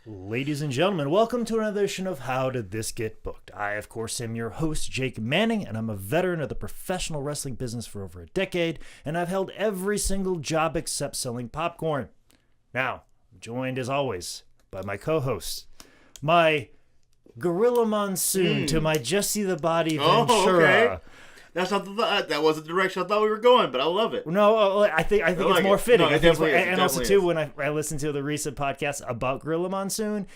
Ladies and gentlemen, welcome to another edition of How Did This Get Booked? I, of course, am your host, Jake Manning, and I'm a veteran of the professional wrestling business for over a decade, and I've held every single job except selling popcorn. Now, I'm joined, as always, by my co-hosts, my Gorilla Monsoon to my Jesse the Body Ventura. Okay. That's not that wasn't the direction I thought we were going, but I love it. No, I think it's more fitting. No, it definitely is. And also, too, when I listened to the recent podcast about Gorilla Monsoon,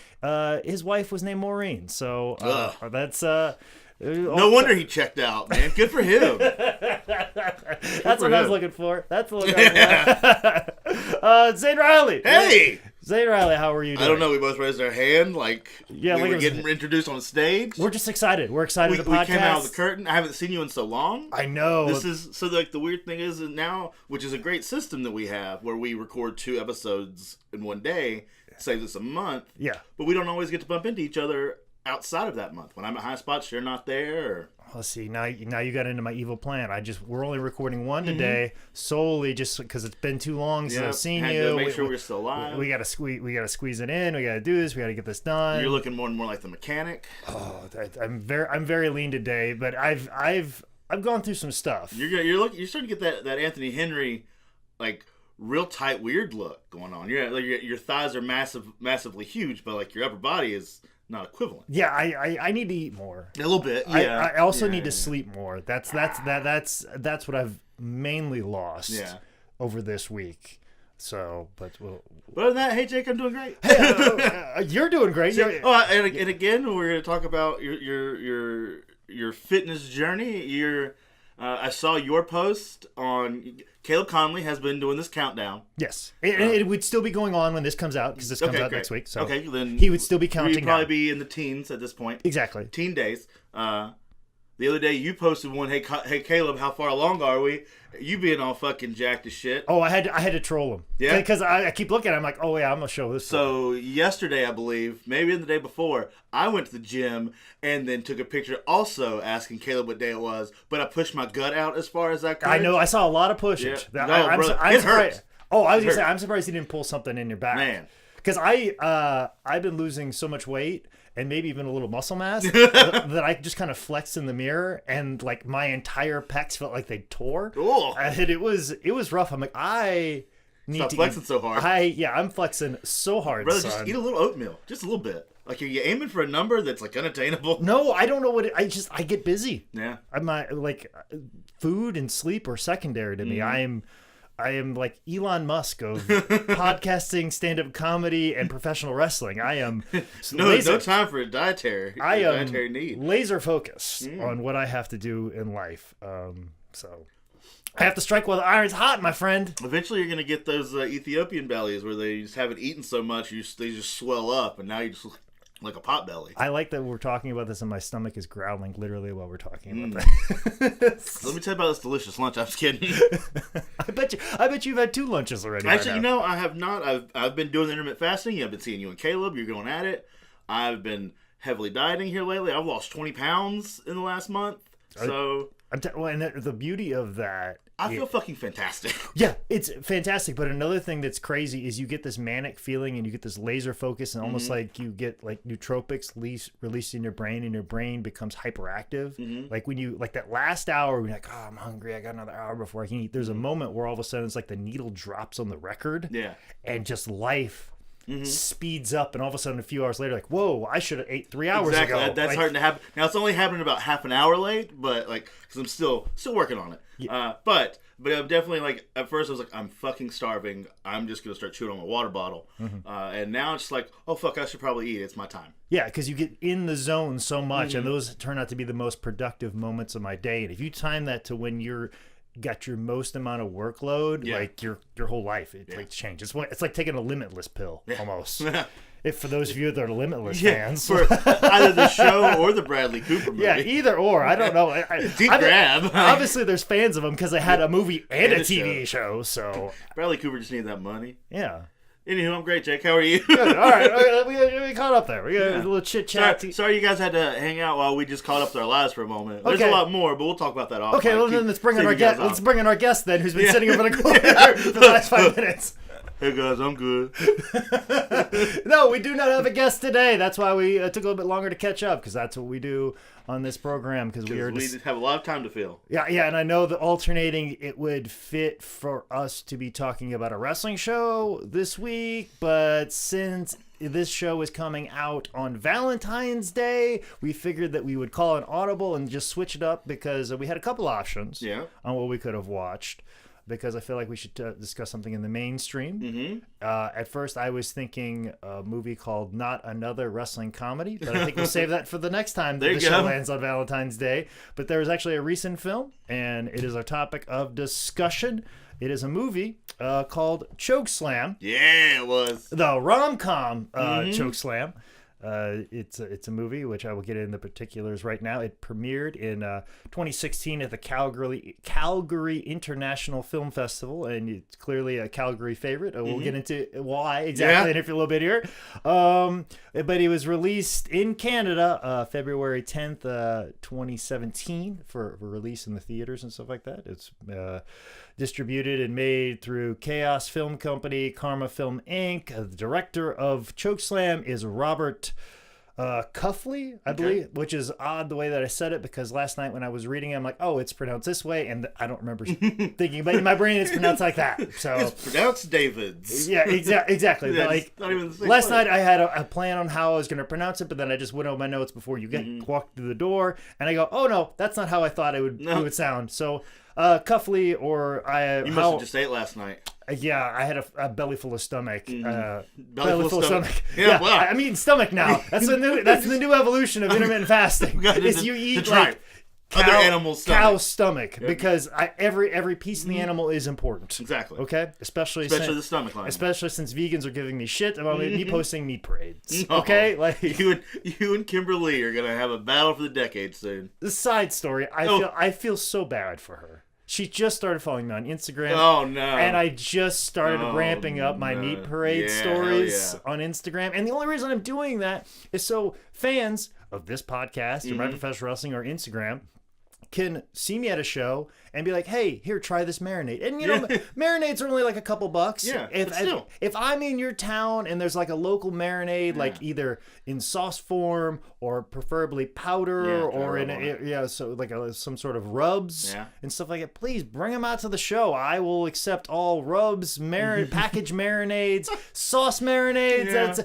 his wife was named Maureen. So that's... no wonder he checked out, man. Good for him. That's what I was looking for. That's the look I was for. Zane Riley. Hey! Zane Riley, how are you doing? I don't know. We both raised our hand like we were getting introduced on stage. We're just excited. We're excited to podcast. We came out of the curtain. I haven't seen you in so long. I know. This is so like the weird thing is now, which is a great system that we have, where we record 2 episodes in one day, saves us a month. Yeah. But we don't always get to bump into each other outside of that month. When I'm at high spots, you're not there. Or... Let's see. Now you got into my evil plan. We're only recording one today, solely just because it's been too long since I've seen you. To make sure we're still alive. We gotta squeeze it in. We gotta do this. We gotta get this done. You're looking more and more like the mechanic. Oh, I'm very lean today, but I've gone through some stuff. You're starting to get that Anthony Henry, like real tight weird look going on. Your thighs are massively huge, but like your upper body is not equivalent. Yeah, I need to eat more. A little bit. Yeah. I also need to sleep more. That's what I've mainly lost over this week. So, but other than that, hey Jake, I'm doing great. Hey, you're doing great. And again, we're going to talk about your fitness journey. I saw your post on. Caleb Conley has been doing this countdown. Yes, it would still be going on when this comes out because this comes out next week. So then he would still be counting. He'd probably be in the teens at this point. Exactly, teen days. The other day you posted one. Hey Caleb, how far along are we? You being all fucking jacked as shit. Oh, I had to troll him. Yeah, because I keep looking. I'm like, oh yeah, I'm gonna show this. So yesterday, I believe, maybe the day before, I went to the gym and then took a picture, also asking Caleb what day it was. But I pushed my gut out as far as I could. I know. I saw a lot of pushage. Yeah. I'm it hurts. Oh, I was gonna say, I'm surprised you didn't pull something in your back, man. Because I've been losing so much weight and maybe even a little muscle mass that I just kind of flexed in the mirror and like my entire pecs felt like they tore. Cool. And it was rough. I'm like, I need Stop to flexing so hard. I'm flexing so hard, brother. Son. Just eat a little oatmeal, just a little bit. Like, are you aiming for a number that's like unattainable? No, I don't know what I get busy. Yeah. I'm not like food and sleep are secondary to me. I am like Elon Musk of podcasting, stand-up comedy, and professional wrestling. I am no time for a dietary. Dietary need. Laser focused on what I have to do in life. So I have to strike while the iron's hot, my friend. Eventually, you're gonna get those Ethiopian bellies where they just haven't eaten so much, they just swell up, and now you just look like a pot belly. I like that we're talking about this and my stomach is growling literally while we're talking about that. Let me tell you about this delicious lunch. I'm just kidding. I bet you've had 2 lunches already. Actually, I have not. I've been doing intermittent fasting. I've been seeing you and Caleb. You're going at it. I've been heavily dieting here lately. I've lost 20 pounds in the last month. So and the beauty of that, I feel fucking fantastic. Yeah, it's fantastic. But another thing that's crazy is you get this manic feeling and you get this laser focus and almost like you get like nootropics released in your brain and your brain becomes hyperactive. Like when you like that last hour, you're like, oh, I'm hungry. I got another hour before I can eat. There's a moment where all of a sudden it's like the needle drops on the record. Yeah. And just life speeds up, and all of a sudden a few hours later, like, whoa, I should have ate 3 hours ago. That's starting to happen. Now it's only happening about half an hour late, but like, because I'm still working on it. Yeah. But I'm definitely like, at first I was like, I'm fucking starving. I'm just gonna start chewing on my water bottle. And now it's like, oh fuck, I should probably eat. It's my time. Yeah, because you get in the zone so much, and those turn out to be the most productive moments of my day. And if you time that to when you're got your most amount of workload, like your whole life, it like changes. It's like taking a Limitless pill almost. If for those of you that are Limitless fans, for either the show or the Bradley Cooper movie. Yeah, either or. I don't know. Deep grab. Obviously, there's fans of them because they had a movie and a TV show. So Bradley Cooper just needed that money. Yeah. Anywho, I'm great, Jake. How are you? Good. All right. We caught up there. We got a little chit chat. Sorry you guys had to hang out while we just caught up to our lives for a moment. There's a lot more, but we'll talk about that offline. Okay, well then let's bring in our guest. Let's bring in our guest then, who's been sitting over the corner for the last 5 minutes. Hey guys, I'm good. No, we do not have a guest today. That's why we took a little bit longer to catch up, because that's what we do on this program. Because we have a lot of time to fill. Yeah, and I know that alternating, it would fit for us to be talking about a wrestling show this week, but since this show is coming out on Valentine's Day, we figured that we would call an audible and just switch it up, because we had a couple options on what we could have watched, because I feel like we should discuss something in the mainstream. Mm-hmm. At first, I was thinking a movie called Not Another Wrestling Comedy, but I think we'll save that for the next time the show lands on Valentine's Day. But there was actually a recent film, and it is our topic of discussion. It is a movie called Chokeslam. Yeah, it was. The rom com Chokeslam. It's a movie which I will get into particulars right now. It premiered in 2016 at the Calgary International Film Festival, and it's clearly a Calgary favorite. We'll get into why exactly in a little bit here. But it was released in Canada February 10th, 2017 for release in the theaters and stuff like that. It's distributed and made through Chaos Film Company, Karma Film Inc. The director of Chokeslam is Robert Cuffley, I believe, which is odd the way that I said it, because last night when I was reading it, I'm like, oh, it's pronounced this way, and I don't remember thinking, but in my brain it's pronounced like that. So it's pronounced Davids. Yeah, exactly. Yeah, like not even the same last place. night I had a plan on how I was going to pronounce it, but then I just went over my notes before you walked through the door, and I go, oh no, that's not how I thought it would sound. So Cuffley, or you must have just ate last night. Yeah, I had a belly full of stomach. Belly full of stomach. Yeah, wow. I'm eating stomach now. That's the new evolution of intermittent fasting. Is you eat like other animals' cow stomach, because every piece of the animal is important. Exactly. Okay, especially the stomach line. Especially since vegans are giving me shit about me posting meat parades. Okay, like you and Kimberly are gonna have a battle for the decade soon. The side story, I feel so bad for her. She just started following me on Instagram. Oh, no. And I just started ramping up my meat parade stories on Instagram. And the only reason I'm doing that is so fans of this podcast or My Professional Wrestling or Instagram can see me at a show and be like, hey, here, try this marinade. And, you know, marinades are only like a couple bucks. Yeah, if I'm in your town and there's like a local marinade, like either in sauce form or preferably powder or in so like some sort of rubs and stuff like that, please bring them out to the show. I will accept all rubs, packaged marinades, sauce marinades.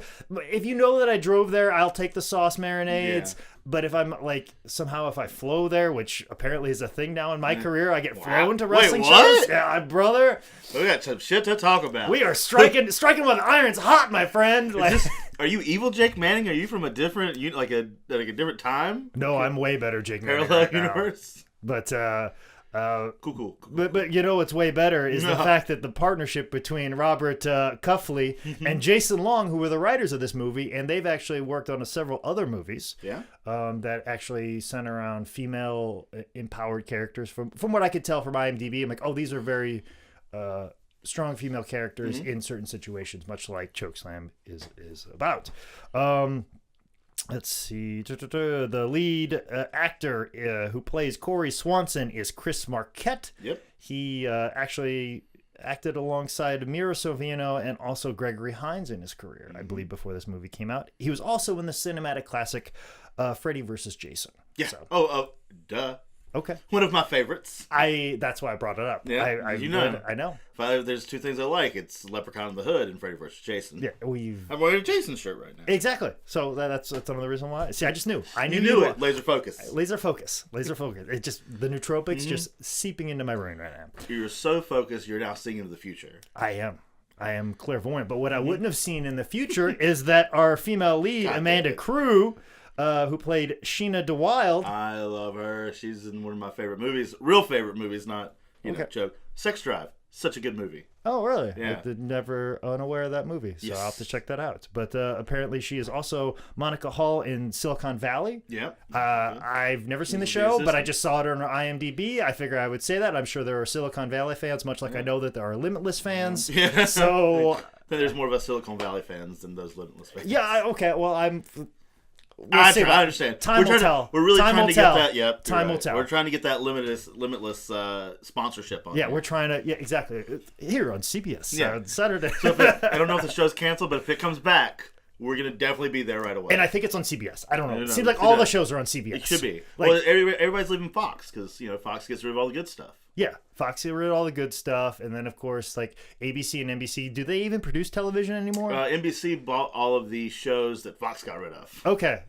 If you know that I drove there, I'll take the sauce marinades. But if I'm like, somehow if I flow there, which apparently is a thing now in my career, I get flown to wrestling shows. Yeah, brother. We got some shit to talk about. We are striking with irons hot, my friend. Like, are you evil Jake Manning? Are you from a different, like a different time? No, I'm way better Jake Manning. Parallel universe. But cool. But you know what's way better is the fact that the partnership between Robert Cuffley and Jason Long, who were the writers of this movie, and they've actually worked on several other movies that actually center around female empowered characters. From what I could tell from IMDb, I'm like, oh, these are very strong female characters in certain situations, much like Chokeslam is about. Let's see. The lead actor who plays Corey Swanson is Chris Marquette. Yep. He actually acted alongside Mira Sorvino and also Gregory Hines in his career, I believe, before this movie came out. He was also in the cinematic classic Freddy vs. Jason. Yeah. So. Duh. Okay. One of my favorites. That's why I brought it up. Yeah, I know. There's two things I like. It's Leprechaun in the Hood and Freddy vs. Jason. Yeah, I'm wearing a Jason shirt right now. Exactly. So that's another reason why. See, I just knew. You knew it. Laser focus. It just, the nootropics just seeping into my brain right now. You're so focused, you're now seeing into the future. I am clairvoyant. But what I wouldn't have seen in the future is that our female lead, Amanda Crew, who played Sheena DeWild. I love her. She's in one of my favorite movies. Real favorite movies, not joke. Sex Drive. Such a good movie. Oh, really? Yeah. I never unaware of that movie, so I'll have to check that out. But apparently she is also Monica Hall in Silicon Valley. Yep. I've never seen the show, but I just saw it on IMDb. I figure I would say that. I'm sure there are Silicon Valley fans, much like I know that there are Limitless fans. Yeah. So there's more of us Silicon Valley fans than those Limitless fans. Yeah, okay. Well, I understand. Time will tell. We're really Time trying will to tell. get that. Yep. Time will tell. We're trying to get that limitless sponsorship on. Yeah, here. we're trying to. Yeah, exactly. Here on CBS. On Saturday. So I don't know if the show's canceled, but if it comes back, we're gonna definitely be there right away. And I think it's on CBS. I don't know. No, It seems like all the shows are on CBS. It should be. Like, well, everybody's leaving Fox because Fox gets rid of all the good stuff. Yeah, Fox get rid of all the good stuff, and then of course like ABC and NBC. Do they even produce television anymore? NBC bought all of the shows that Fox got rid of. Okay,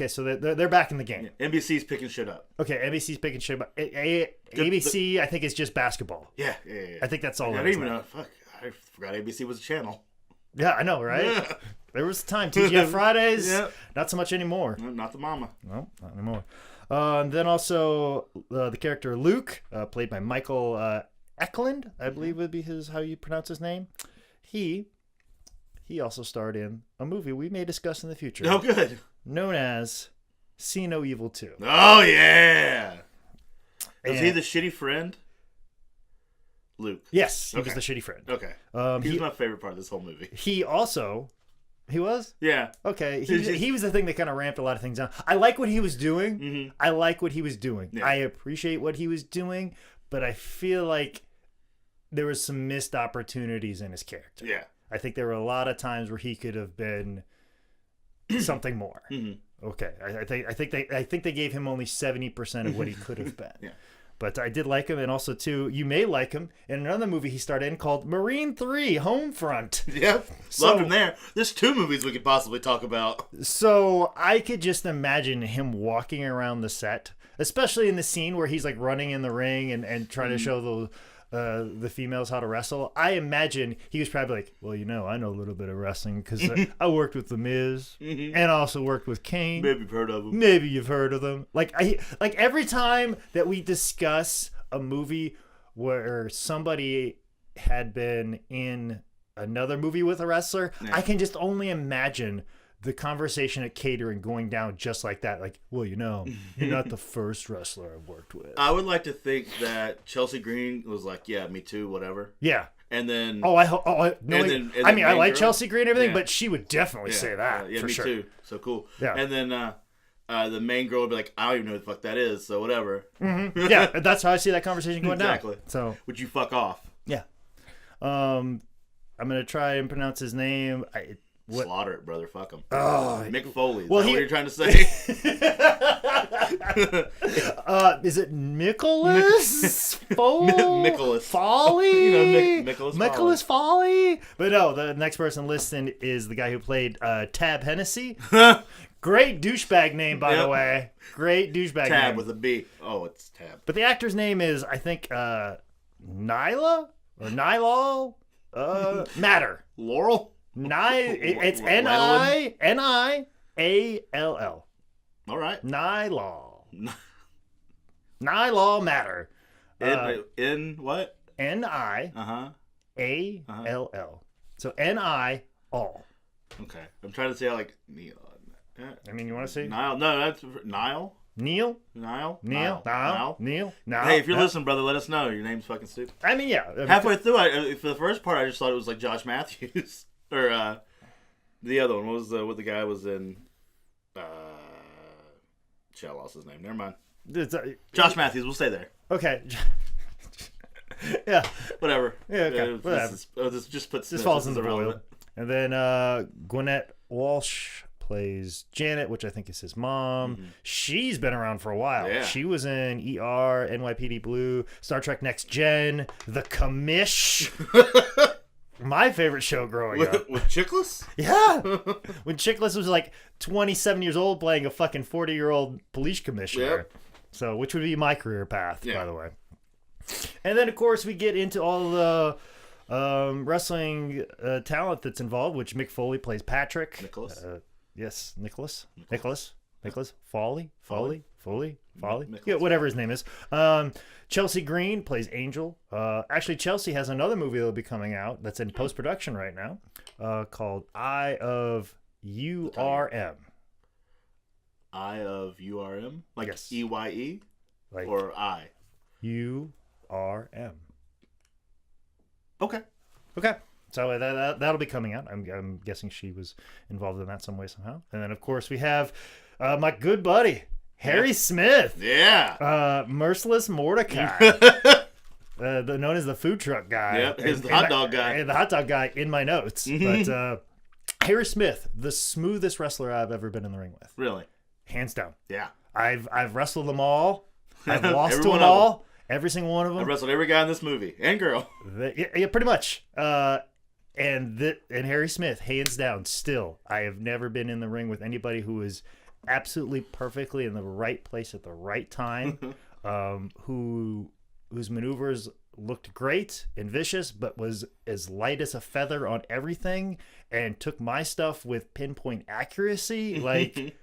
so they're back in the game. Yeah, NBC's picking shit up. Okay, NBC's picking shit up. ABC, I think, is just basketball. Yeah. I think that's all. I didn't even know. Fuck, I forgot ABC was a channel. Yeah, I know, right? Yeah. There was a time TGF Fridays. Yeah. Not so much anymore. No, not the mama. No, not anymore. Then also the character Luke, played by Michael Eklund, I believe would be how you pronounce his name. He also starred in a movie we may discuss in the future. Oh, good. Known as See No Evil 2. Oh, yeah. Was he the shitty friend? Luke. Yes, he was the shitty friend. Okay. He was my favorite part of this whole movie. He was? Yeah. Okay. He was the thing that kind of ramped a lot of things down. I like what he was doing. Mm-hmm. I like what he was doing. Yeah. I appreciate what he was doing, but I feel like there was some missed opportunities in his character. Yeah. I think there were a lot of times where he could have been something more. Mm-hmm. Okay. I think they gave him only 70% of what he could have been. Yeah. But I did like him, and also, too, you may like him in another movie he starred in called Marine 3, Homefront. Yep. Loved him there. There's 2 movies we could possibly talk about. So I could just imagine him walking around the set, especially in the scene where he's like running in the ring and trying to show the females how to wrestle. I imagine he was probably like, well, I know a little bit of wrestling because I worked with The Miz and also worked with Kane. Maybe you've heard of them. Maybe you've heard of them. Like every time that we discuss a movie where somebody had been in another movie with a wrestler, I can just only imagine the conversation at catering going down just like that. Like, well, you're not the first wrestler I've worked with. I would like to think that Chelsea Green was like, yeah, me too, whatever. Yeah. And then... I like Chelsea Green and everything, but she would definitely say that. Yeah, for me sure. too. So cool. Yeah. And then the main girl would be like, I don't even know who the fuck that is, so whatever. Mm-hmm. Yeah, that's how I see that conversation going down. Exactly. So, would you fuck off? Yeah. I'm going to try and pronounce his name. Slaughter it, brother. Fuck him. Oh, Mick Foley. Is well, that what you're trying to say? Is it Nicholas Nicholas Foley? Nicholas Foley. But no, the next person listed is the guy who played Tab Hennessy. Great douchebag name, by the way. Great douchebag name. Tab with a B. Oh, it's Tab. But the actor's name is, I think, Nyla or Nylal Matter. Laurel. It's Niall. All right. Nylal. Nylal Matter. In what? Niall. So Ni all. Okay. I'm trying to say like Neil. I mean, you want to say Niall? No, that's Niall. Neil. Hey, if you're listening, brother, let us know. Your name's fucking stupid. I mean, yeah. Halfway thugh, for the first part, I just thought it was like Josh Matthews or the other one. What was what the guy was in? Shit, I lost his name. Never mind. Josh Matthews. We'll stay there. Okay. Yeah. Whatever. Yeah. Okay. Whatever. This just puts. This falls in the boil. And then Gwyneth Walsh plays Janet, which I think is his mom. Mm-hmm. She's been around for a while. Yeah. She was in ER, NYPD Blue, Star Trek Next Gen, The Commish. My favorite show growing up. With Chickless? Yeah. When Chickless was like 27 years old playing a fucking 40-year-old police commissioner. Yep. So, which would be my career path, by the way. And then, of course, we get into all the wrestling talent that's involved, which Mick Foley plays Patrick. Nicholas. Yes, Nicholas. Foley. Yeah, whatever his name is. Chelsea Green plays Angel. Actually, Chelsea has another movie that'll be coming out that's in post-production right now called Eye of URM. Eye of URM? Like yes. EYE? Like or I? URM. Okay. So that'll be coming out. I'm guessing she was involved in that some way, somehow. And then, of course, we have my good buddy, Harry Smith. Yeah. Merciless Mordecai. Known as the food truck guy. Yep, he's the hot dog guy. And the hot dog guy in my notes. But Harry Smith, the smoothest wrestler I've ever been in the ring with. Really? Hands down. Yeah. I've wrestled them all. I've lost Every to one them of all. Every single one of them. I wrestled every guy in this movie and girl. Yeah, pretty much. And Harry Smith, hands down, still, I have never been in the ring with anybody who is absolutely perfectly in the right place at the right time, whose maneuvers looked great and vicious, but was as light as a feather on everything, and took my stuff with pinpoint accuracy. Like,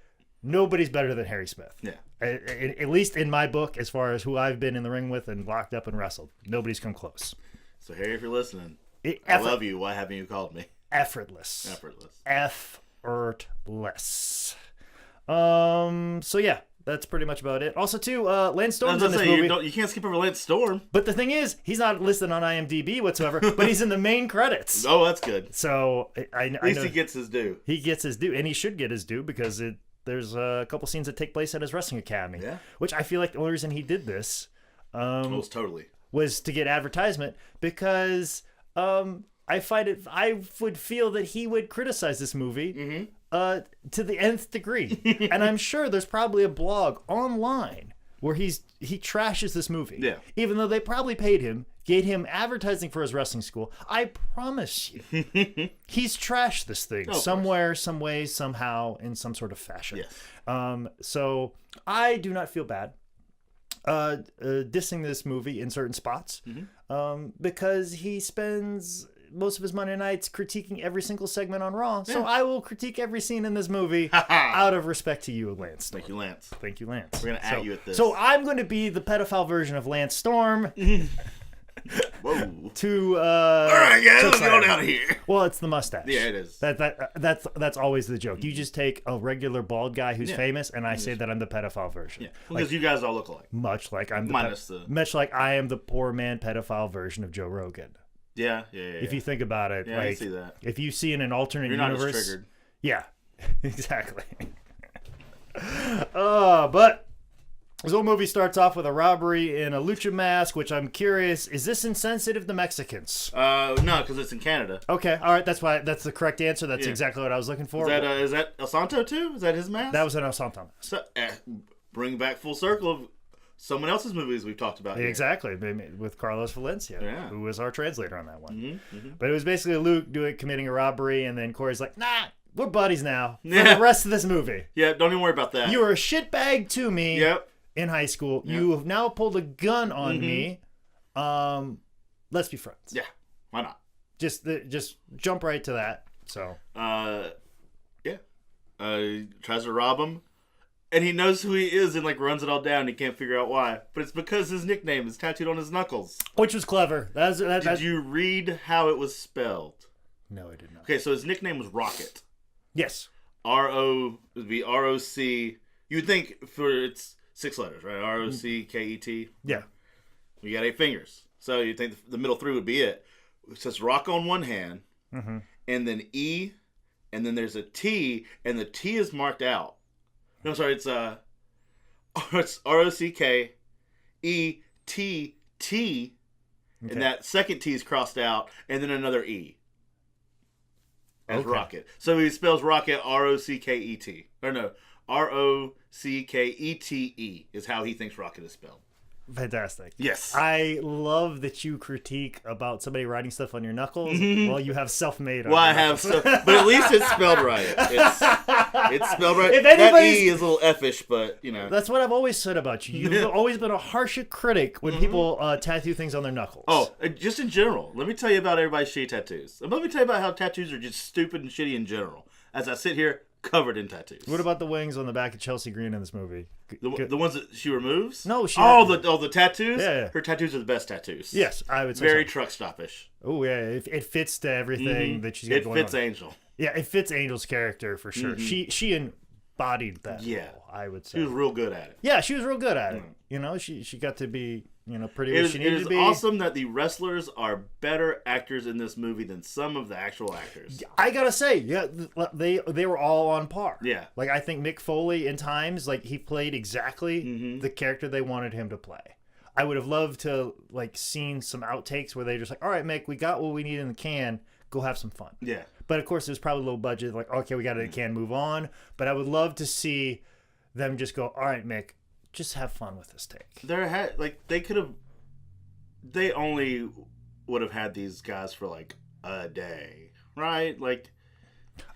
nobody's better than Harry Smith. Yeah. At least in my book, as far as who I've been in the ring with and locked up and wrestled. Nobody's come close. So, Harry, if you're listening, I love you. Why haven't you called me? Effortless. Effortless. So, yeah, that's pretty much about it. Also, too, Lance Storm's in this movie. You can't skip over Lance Storm. But the thing is, he's not listed on IMDb whatsoever, but he's in the main credits. Oh, that's good. So, At least he gets his due. He gets his due, and he should get his due because there's a couple scenes that take place at his wrestling academy. Yeah. Which I feel like the only reason he did this Most totally. was to get advertisement, because I would feel that he would criticize this movie to the nth degree. And I'm sure there's probably a blog online where he trashes this movie. Yeah. Even though they probably paid him, gave him advertising for his wrestling school. I promise you, he's trashed this thing somewhere, some way, somehow, in some sort of fashion. Yes. So I do not feel bad dissing this movie in certain spots, because he spends most of his Monday nights critiquing every single segment on Raw. Yeah. So I will critique every scene in this movie out of respect to you, Lance Storm. Thank you, Lance. Thank you, Lance. We're going to at you at this. So I'm going to be the pedophile version of Lance Storm. Whoa. To all right, guys, let's go down here. Well, it's the mustache. Yeah, it is. That's always the joke. You just take a regular bald guy who's famous, and I say that I'm the pedophile version. Yeah, because you guys all look alike. Much like I'm much like I am the poor man pedophile version of Joe Rogan. Yeah. If you think about it, I see that. If you see in an alternate universe, universe, not as triggered. Yeah, exactly. But this whole movie starts off with a robbery in a lucha mask, which I'm curious, is this insensitive to Mexicans? No, because it's in Canada. Okay, all right, that's the correct answer. That's exactly what I was looking for. Is that El Santo too? Is that his mask? That was an El Santo mask. So, bring back full circle of someone else's movies we've talked about here. Exactly, with Carlos Valencia, who was our translator on that one. Mm-hmm. But it was basically Luke committing a robbery, and then Corey's like, nah, we're buddies now for the rest of this movie. Yeah, don't even worry about that. You were a shitbag to me in high school. Yep. You have now pulled a gun on me. Let's be friends. Yeah, why not? Just jump right to that. So. Tries to rob him. And he knows who he is and runs it all down. He can't figure out why, but it's because his nickname is tattooed on his knuckles, which was clever. Did you read how it was spelled? No, I did not. Okay, so his nickname was Rocket. Yes. Would be R-O-C. You would think for it's 6 letters, right? R-O-C-K-E-T. Yeah. You got 8 fingers, so you think the middle 3 would be it. It says Rock on one hand, and then E, and then there's a T, and the T is marked out. No, sorry, it's R-O-C-K-E-T-T, and that second T is crossed out, and then another E as Rocket. So he spells Rocket R-O-C-K-E-T. Or no, R-O-C-K-E-T-E is how he thinks Rocket is spelled. Fantastic. Yes. I love that you critique about somebody writing stuff on your knuckles while you have self-made on Well, I have stuff, but at least it's spelled right. It's spelled right. If that E is a little F-ish, but, That's what I've always said about you. You've always been a harsh critic when people tattoo things on their knuckles. Oh, just in general. Let me tell you about everybody's shitty tattoos. Let me tell you about how tattoos are just stupid and shitty in general. As I sit here, covered in tattoos. What about the wings on the back of Chelsea Green in this movie? The ones that she removes? No, the tattoos? Yeah. Her tattoos are the best tattoos. Yes, I would say very truck stoppish. Oh, yeah. It fits to everything that she's got going on. It fits Angel. Yeah, it fits Angel's character for sure. She embodied that role, I would say. She was real good at it. Yeah, she was real good at it. She got to be pretty what she needed to be. It is awesome that the wrestlers are better actors in this movie than some of the actual actors. I gotta say, yeah, they were all on par. Yeah. Like, I think Mick Foley, in times, like, he played exactly the character they wanted him to play. I would have loved to, like, seen some outtakes where they're just like, all right, Mick, we got what we need in the can. Go have some fun. Yeah. But, of course, it was probably low budget. Like, okay, we got it in the can, move on. But I would love to see them just go, all right, Mick, just have fun with this take. They only would have had these guys for, like, a day, right? Like,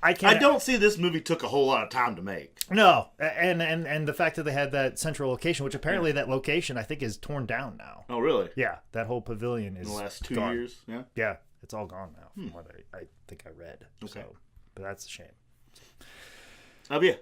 I don't see this movie took a whole lot of time to make. No, and the fact that they had that central location, which apparently that location I think is torn down now. Oh, really? Yeah, that whole pavilion is in the last 2 gone. years. Yeah, yeah, it's all gone now. From what I think I read. Okay, so, but that's a shame. Oh yeah,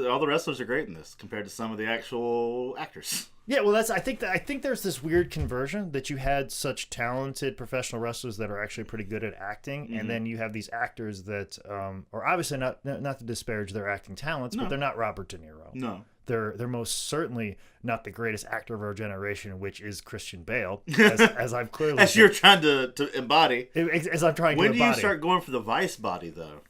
all the wrestlers are great in this compared to some of the actual actors. Yeah, well, I think there's this weird conversion that you had such talented professional wrestlers that are actually pretty good at acting, and then you have these actors that are obviously not to disparage their acting talents, but they're not Robert De Niro. No. They're most certainly not the greatest actor of our generation, which is Christian Bale, as I've clearly as you're trying to embody. As I'm trying to embody. When do you start going for the Vice body, though?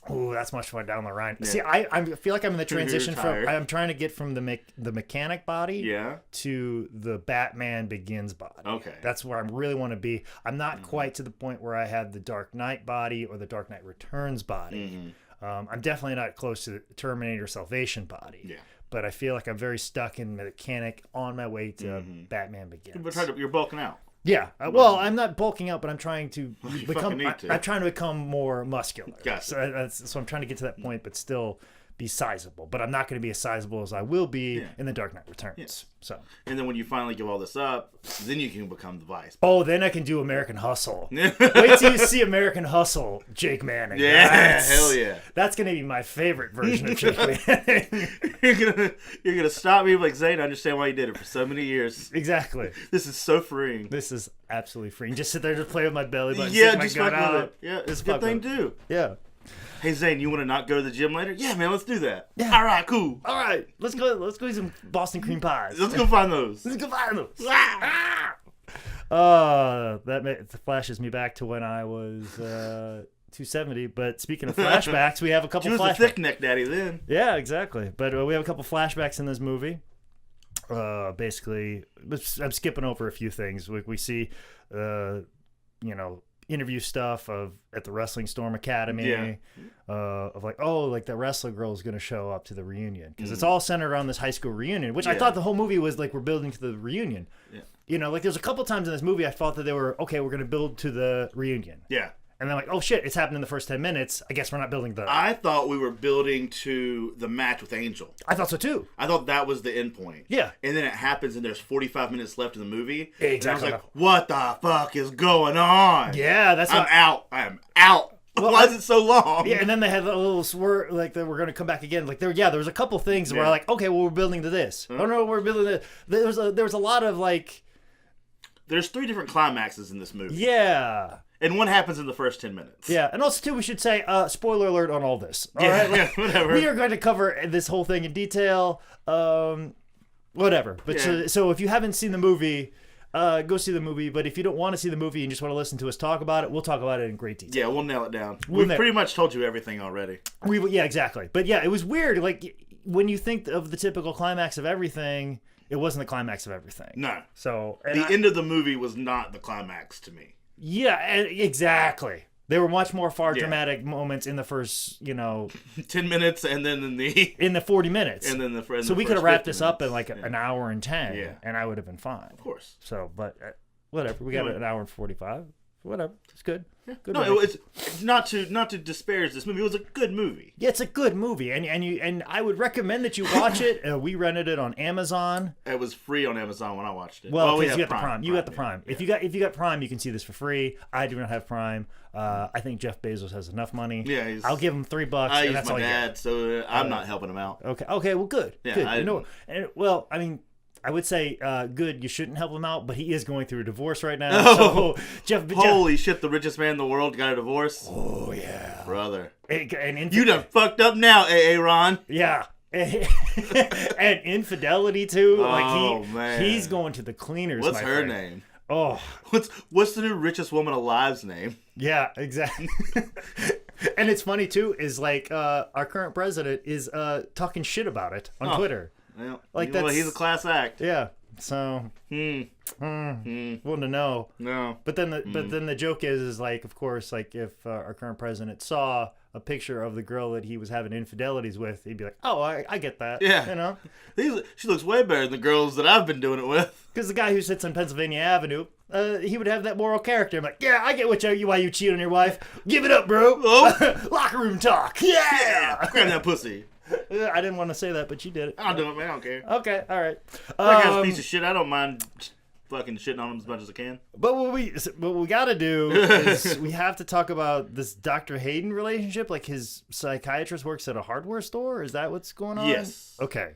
Oh, that's much far down the line. Yeah. See, I feel like I'm in the transition from I'm trying to get from the mechanic body to the Batman Begins body. Okay. That's where I really want to be. I'm not quite to the point where I have the Dark Knight body or the Dark Knight Returns body. I'm definitely not close to the Terminator Salvation body. Yeah. But I feel like I'm very stuck in mechanic on my way to Batman Begins. You're bulking out. Yeah, well, I'm not bulking out, but I'm trying to become. I'm trying to become more muscular. Gotcha. So I'm trying to get to that point, but still be sizable. But I'm not going to be as sizable as I will be in The Dark Knight Returns. Yeah. So. And then when you finally give all this up, then you can become the Vice. Oh, then I can do American Hustle. Wait till you see American Hustle, Jake Manning. Yeah, hell yeah. That's going to be my favorite version of Jake Manning. You're gonna stop me like, Zane, I understand why you did it for so many years. Exactly. This is so freeing. This is absolutely freeing. Just sit there, just play with my belly button. Yeah, just fuck with it. Yeah, it's a good thing to do. Yeah. Hey Zane, you want to not go to the gym later? Yeah, man, let's do that. Yeah. All right, cool. All right, let's go eat some Boston cream pies. Let's go find those. That flashes me back to when I was 270. But speaking of flashbacks, we have a couple. She was flashbacks. a thick neck daddy then. Yeah, exactly. But we have a couple flashbacks in this movie. Basically, I'm skipping over a few things. We see, interview stuff at the Wrestling Storm Academy, of like the wrestler girl is going to show up to the reunion because it's all centered around this high school reunion, which I thought the whole movie was like we're building to the reunion. Yeah. Like there's a couple times in this movie I thought that they were we're going to build to the reunion. Yeah. And then like, oh shit, it's happened in the first 10 minutes. I guess we're not building I thought we were building to the match with Angel. I thought so too. I thought that was the end point. Yeah. And then it happens and there's 45 minutes left in the movie. Exactly. And I was like, what the fuck is going on? Yeah, I'm out. I am out. Well, why is it so long? Yeah, and then they had a little swerve, like they were going to come back again. Like there was a couple things where like, okay, well we're building to this. Oh no, we're building to there was a lot of like. There's 3 different climaxes in this movie. Yeah. And one happens in the first 10 minutes. Yeah, and also, too, we should say, spoiler alert on all this. All right? Like, whatever. We are going to cover this whole thing in detail. Whatever. But so if you haven't seen the movie, go see the movie. But if you don't want to see the movie and just want to listen to us talk about it, we'll talk about it in great detail. Yeah, we'll nail it down. We've pretty much told you everything already. Yeah, exactly. But yeah, it was weird. Like, when you think of the typical climax of everything, it wasn't the climax of everything. No. So the end of the movie was not the climax to me. Yeah, exactly. There were much more dramatic moments in the first, 10 minutes, and then in the 40 minutes, and then so we could have wrapped this up in like an hour and 10, and I would have been fine. Of course. So, but whatever, we got an hour and 45. Whatever, it's good. Yeah. Good. No, it's not to disparage this movie. It was a good movie. Yeah, it's a good movie, and I would recommend that you watch it. We rented it on Amazon. It was free on Amazon when I watched it. Well, because you got the Prime. You got the Prime. Yeah. If you got Prime, you can see this for free. I do not have Prime. I think Jeff Bezos has enough money. Yeah, I'll give him $3. I and use my dad, so I'm not helping him out. Okay. Well, good. Yeah, good. I mean. I would say good. You shouldn't help him out, but he is going through a divorce right now. So holy shit! The richest man in the world got a divorce. Oh yeah, brother. And you done fucked up now, AA Ron. Yeah, and infidelity too. Oh, man. He's going to the cleaners. What's my her friend. name? Oh, What's the new richest woman alive's name? yeah, exactly. And it's funny too, is like our current president is talking shit about it on Twitter. Well, Like well, that's he's a class act. yeah. So wouldn't know. No. But then the joke is like, of course, like if our current president saw a picture of the girl that he was having infidelities with, he'd be like, oh, I get that. Yeah. You know? She looks way better than the girls that I've been doing it with. Because the guy who sits on Pennsylvania Avenue, he would have that moral character. I'm like, yeah, I get why you cheat on your wife. Give it up, bro. Oh. Locker room talk. Yeah. Grab that pussy. I didn't want to say that, but you did it. I'll do it, man. I don't care. Okay, all right. That guy's a piece of shit. I don't mind fucking shitting on him as much as I can. But what we got to do is we have to talk about this Dr. Hayden relationship. Like his psychiatrist works at a hardware store. Is that what's going on? Yes. Okay.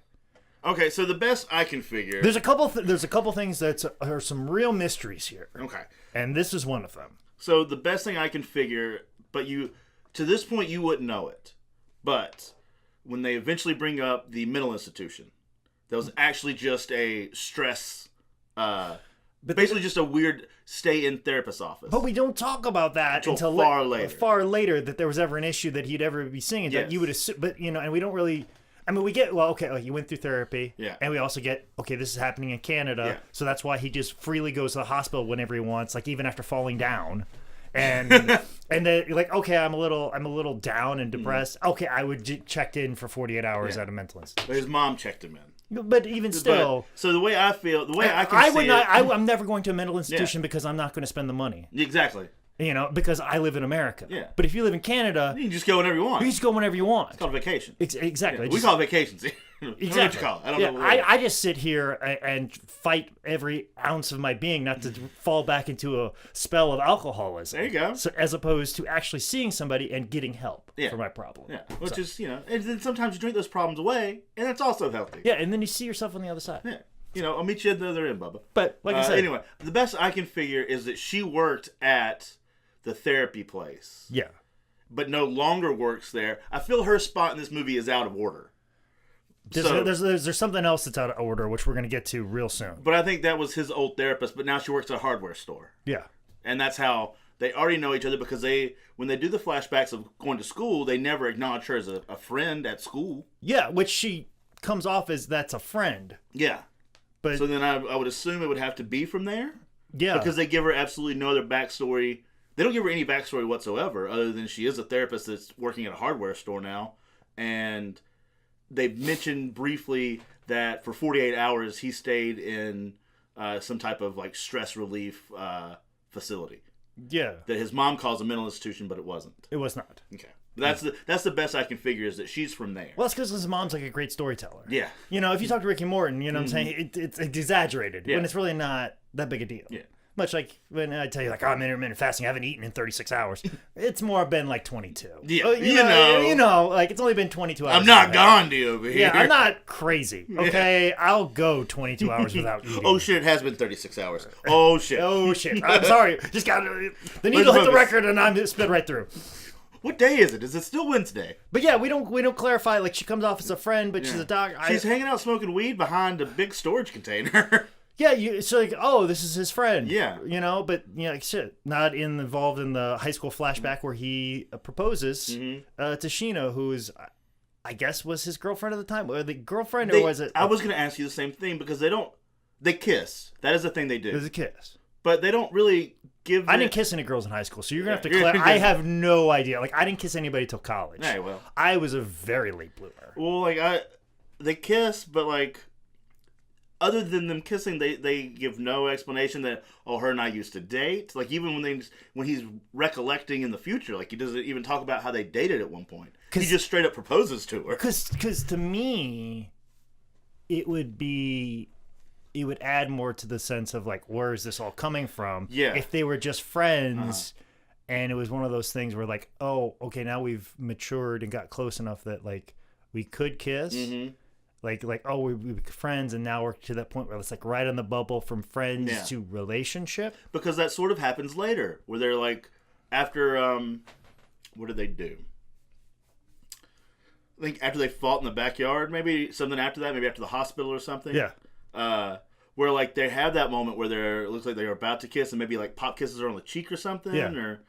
Okay, so the best I can figure. There's a couple things that are some real mysteries here. Okay. And this is one of them. So the best thing I can figure, but to this point you wouldn't know it, but when they eventually bring up the mental institution, that was actually just a stress, basically just a weird stay-in therapist office. But we don't talk about that until far later that there was ever an issue that he'd ever be seeing. Yes. That you would assume, but and we don't really. I mean, we get you went through therapy, yeah, and we also get this is happening in Canada, yeah. So that's why he just freely goes to the hospital whenever he wants, like even after falling down. And and then you're like, okay, I'm a little down and depressed. Mm-hmm. Okay, I would check in for 48 hours at a mental institution. But his mom checked him in. But even still, so the way I feel, the way I can see it, I'm never going to a mental institution because I'm not going to spend the money. Exactly. Because I live in America. Yeah. But if you live in Canada, you can just go whenever you want. You just go whenever you want. It's called vacation. Exactly. Yeah, we call it vacations. Exactly. I don't know. I just sit here and fight every ounce of my being not to fall back into a spell of alcoholism. There you go. So, as opposed to actually seeing somebody and getting help for my problem. Yeah. Which is, and then sometimes you drink those problems away, and that's also healthy. Yeah, and then you see yourself on the other side. Yeah. I'll meet you at the other end, Bubba. But, like I said. Anyway, the best I can figure is that she worked at the therapy place. Yeah. But no longer works there. I feel her spot in this movie is out of order. There's something else that's out of order, which we're going to get to real soon. But I think that was his old therapist, but now she works at a hardware store. Yeah. And that's how they already know each other, because when they do the flashbacks of going to school, they never acknowledge her as a friend at school. Yeah, which she comes off as that's a friend. Yeah. But so then I would assume it would have to be from there. Yeah. Because they give her absolutely no other backstory. They don't give her any backstory whatsoever, other than she is a therapist that's working at a hardware store now. And they mentioned briefly that for 48 hours he stayed in some type of like stress relief facility. Yeah. That his mom calls a mental institution, but it wasn't. It was not. Okay. That's the best I can figure, is that she's from there. Well, that's because his mom's like a great storyteller. Yeah. If you talk to Ricky Morton, you know what I'm saying? It's exaggerated when it's really not that big a deal. Yeah. Much like when I tell you, like, I'm intermittent fasting, I haven't eaten in 36 hours. It's more been like 22. Yeah, you know, like it's only been 22 hours. I'm not Gandhi over here. Yeah, I'm not crazy. Okay, I'll go 22 hours without eating. Oh shit, it has been 36 hours. Oh shit. Oh shit. I'm sorry. Just got the needle hit the record and I'm sped right through. What day is it? Is it still Wednesday? But yeah, we don't clarify. Like she comes off as a friend, but she's a dog. She's hanging out smoking weed behind a big storage container. Yeah, it's like, oh, this is his friend. Yeah. But, like, shit, not involved in the high school flashback where he proposes to Sheena, who is, I guess, was his girlfriend at the time. Or the girlfriend, or was it? I was going to ask you the same thing, because they kiss. That is the thing they do. There's a kiss. But they don't really give I didn't kiss any girls in high school, so you're going to have to clarify. I have no idea. Like, I didn't kiss anybody till college. Yeah, well. I was a very late bloomer. Well, like, they kiss, but, like, other than them kissing, they give no explanation that, her and I used to date. Like, even when he's recollecting in the future, like, he doesn't even talk about how they dated at one point. He just straight up proposes to her. Because to me, it would add more to the sense of, like, where is this all coming from? Yeah. If they were just friends, and it was one of those things where, like, oh, okay, now we've matured and got close enough that, like, we could kiss. Mm-hmm. Like we were friends, and now we're to that point where it's like right on the bubble from friends to relationship. Because that sort of happens later, where they're like, after what did they do? I think after they fought in the backyard, maybe something after that, maybe after the hospital or something. Yeah. Where like they have that moment where it looks like they're about to kiss and maybe like pop kisses her on the cheek or something. Yeah. Or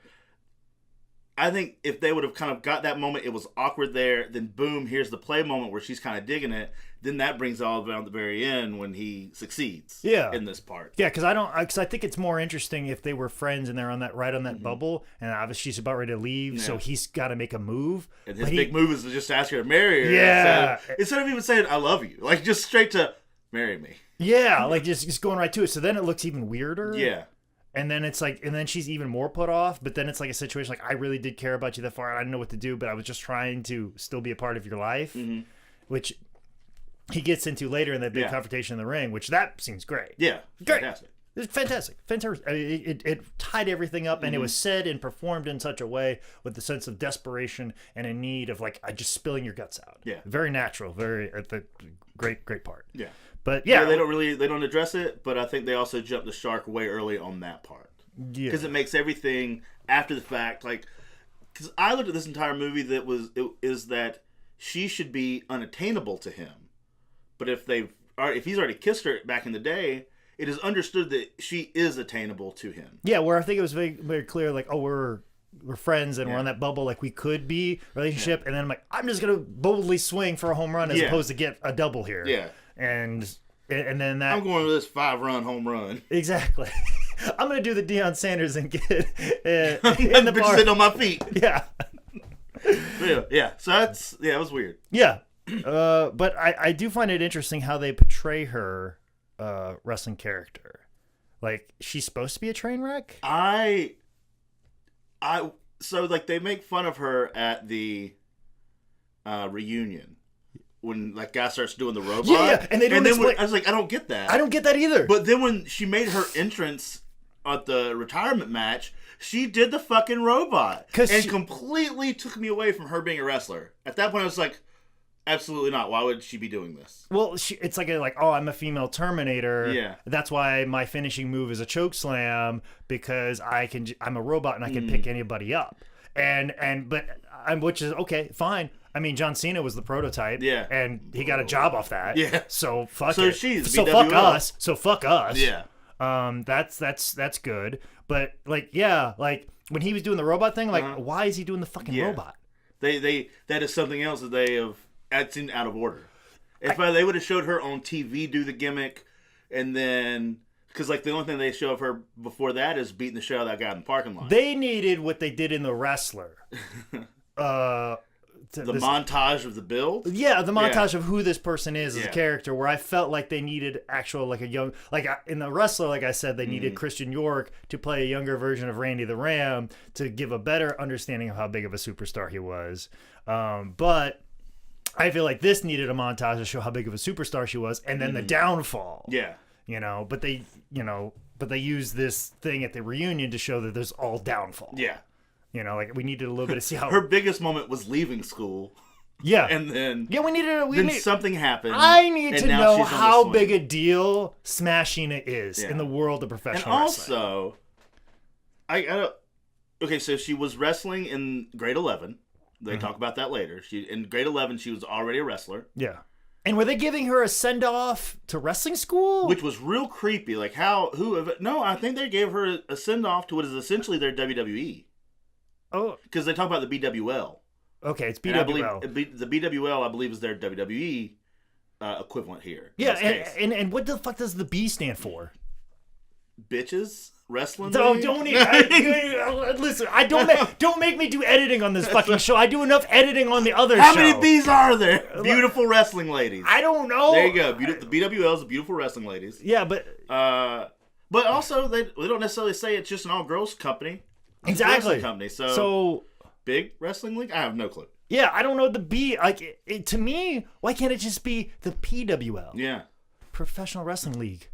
I think if they would have kind of got that moment, it was awkward there. Then boom, here's the play moment where she's kind of digging it. Then that brings it all around the very end when he succeeds. Yeah. In this part. Yeah, because I think it's more interesting if they were friends and they're on that bubble, and obviously she's about ready to leave, so he's got to make a move. And his big move is to just ask her to marry her. Yeah. Instead of even saying "I love you," like just straight to marry me. Yeah, like just going right to it. So then it looks even weirder. Yeah. And then it's like, and then she's even more put off. But then it's like a situation like, I really did care about you that far. I didn't know what to do, but I was just trying to still be a part of your life, which he gets into later in that big confrontation in the ring, which that seems great. Yeah, great. Fantastic. It's fantastic. It tied everything up, and it was said and performed in such a way with the sense of desperation and a need of like, just spilling your guts out. Yeah, very natural. Very great part. Yeah. But yeah, they don't address it, but I think they also jump the shark way early on that part. Yeah, because it makes everything after the fact like. Because I looked at this entire movie is that she should be unattainable to him, but if he's already kissed her back in the day, it is understood that she is attainable to him. Yeah, where I think it was very very clear, like we're friends and we're on that bubble, like we could be relationship, and then I'm like, I'm just gonna boldly swing for a home run as opposed to get a double here. Yeah. And then that I'm going to this 5-run home run. Exactly. I'm going to do the Deion Sanders and get in the bar. Sitting on my feet. Yeah. Yeah. So it was weird. Yeah. But I do find it interesting how they portray her wrestling character. Like, she's supposed to be a train wreck? So like they make fun of her at the reunion. When that guy starts doing the robot, and they don't explain. I was like, I don't get that. I don't get that either. But then when she made her entrance at the retirement match, she did the fucking robot and completely took me away from her being a wrestler. At that point, I was like, absolutely not. Why would she be doing this? Well, it's like I'm a female Terminator. Yeah, that's why my finishing move is a chokeslam because I'm a robot and I can pick anybody up. Which is okay, fine. I mean, John Cena was the prototype, and he got a job off that. Yeah, so fuck so it. So fuck us. So fuck us. Yeah. That's good. But like when he was doing the robot thing, why is he doing the fucking robot? That is something else that they have acted out of order. If they would have showed her on TV do the gimmick, and then. Because, the only thing they show of her before that is beating the shit out of that guy in the parking lot. They needed what they did in The Wrestler. The montage of the build? Yeah, the montage of who this person is as a character, where I felt like they needed actual, a young... in The Wrestler, like I said, they needed Christian York to play a younger version of Randy the Ram to give a better understanding of how big of a superstar he was. But I feel like this needed a montage to show how big of a superstar she was, and then the downfall. Yeah. But they use this thing at the reunion to show that there's all downfall. Yeah. We needed a little bit to see how her biggest moment was leaving school. Yeah. And then something happened. I need to know how big a deal Smashing It is in the world of professional wrestling. And also, okay, so she was wrestling in grade 11. They talk about that later. In grade 11 she was already a wrestler. Yeah. And were they giving her a send-off to wrestling school? Which was real creepy. No, I think they gave her a send-off to what is essentially their WWE. Oh. Because they talk about the BWL. Okay, it's BWL. The BWL, I believe, is their WWE equivalent here. Yeah, and what the fuck does the B stand for? Bitches? Wrestling? Don't listen. Don't make me do editing on this fucking show. I do enough editing on the other show. How many B's are there? Beautiful wrestling ladies. I don't know. There you go. The BWL is the beautiful wrestling ladies. Yeah, but also they don't necessarily say it's just an all girls company. Exactly. Company. So big wrestling league. I have no clue. Yeah, I don't know the B. To me, why can't it just be the PWL? Yeah. Professional Wrestling League.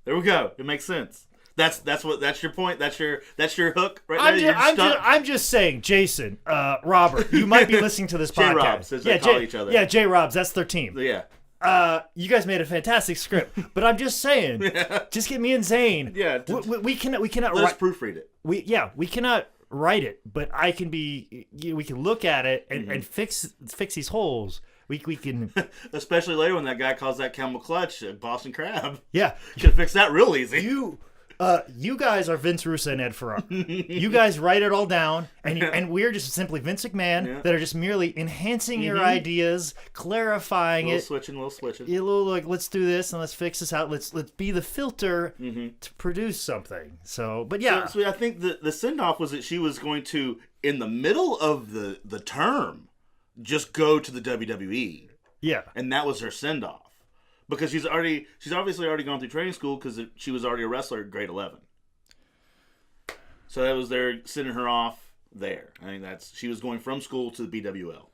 There we go. It makes sense. That's your point. That's your hook right there. I'm just saying, Jason, Robert, you might be listening to this podcast. J-Robs, as they call each other. Yeah, J-Robs, that's their team. Yeah. You guys made a fantastic script, but I'm just saying, just get me and Zane. Yeah. We cannot. Let's proofread it. We cannot write it, but I can be. We can look at it and fix these holes. We can, especially later when that guy calls that camel clutch a Boston Crab. Yeah, could fix that real easy. You guys are Vince Russo and Ed Ferrara. You guys write it all down, and we're just simply Vince McMahon that are just merely enhancing your ideas, clarifying it. Little switching. You little like, let's do this and let's fix this out. Let's be the filter to produce something. So, but yeah. So I think the send off was that she was going to, in the middle of the term, just go to the WWE. Yeah. And that was her send off. Because she's obviously already gone through training school because she was already a wrestler at grade 11. So that was their sending her off there. I think she was going from school to the BWL.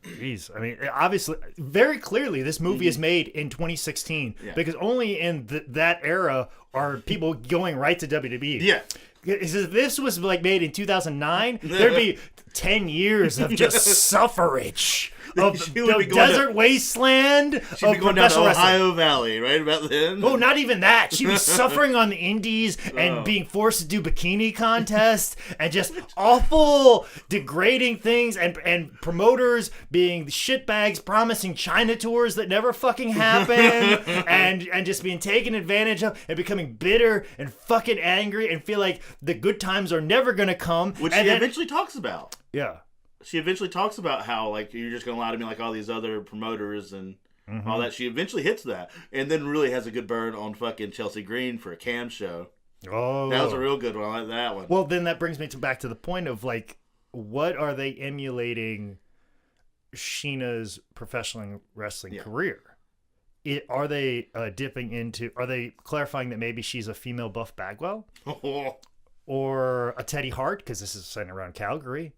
Jeez, I mean, obviously, very clearly, this movie is made in 2016 because only in that era are people going right to WWE. Yeah. If this was like made in 2009, there'd be 10 years of just suffrage of the desert wasteland she'd be going down to Ohio Valley right about then. Oh, not even that. She'd be suffering on the indies and being forced to do bikini contests and just awful, degrading things and promoters being shitbags promising China tours that never fucking happen and just being taken advantage of and becoming bitter and fucking angry and feel like the good times are never going to come. Which she eventually talks about. Yeah. She eventually talks about how, like, you're just going to lie to me like all these other promoters and all that. She eventually hits that. And then really has a good burn on fucking Chelsea Green for a Cam show. Oh. That was a real good one. I like that one. Well, then that brings me back to the point of, like, what are they emulating Sheena's professional wrestling career? Are they dipping into... Are they clarifying that maybe she's a female Buff Bagwell? Or a Teddy Hart? Because this is set around Calgary.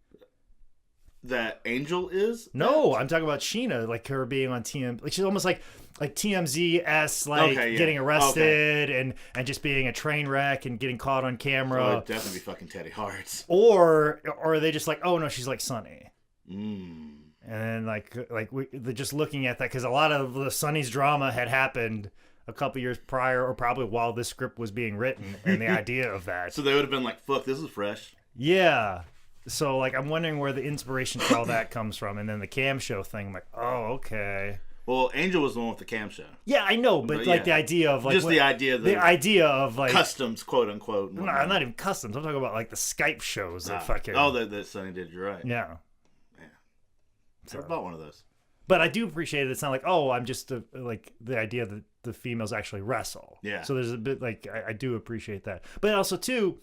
That Angel is? No, I'm talking about Sheena, like her being on TM. Like she's almost like TMZ-esque, like getting arrested and just being a train wreck and getting caught on camera. Oh, it'd definitely be fucking Teddy Hart. Or are they just like, oh no, she's like Sunny. Mm. And then they're just looking at that because a lot of the Sunny's drama had happened a couple years prior, or probably while this script was being written, and the idea of that. So they would have been like, "Fuck, this is fresh." Yeah. So, like, I'm wondering where the inspiration for all that comes from. And then the Cam show thing, I'm like, oh, okay. Well, Angel was the one with the Cam show. Yeah, I know, but like, the idea of, like... Just the idea of, like... Customs, quote-unquote. No, not even customs. I'm talking about, like, the Skype shows that fucking... Oh, that Sonny did, you're right. Yeah. I never bought one of those. But I do appreciate it. It's not like, oh, I'm just, like, the idea that the females actually wrestle. Yeah. So there's a bit, like, I do appreciate that. But also, too...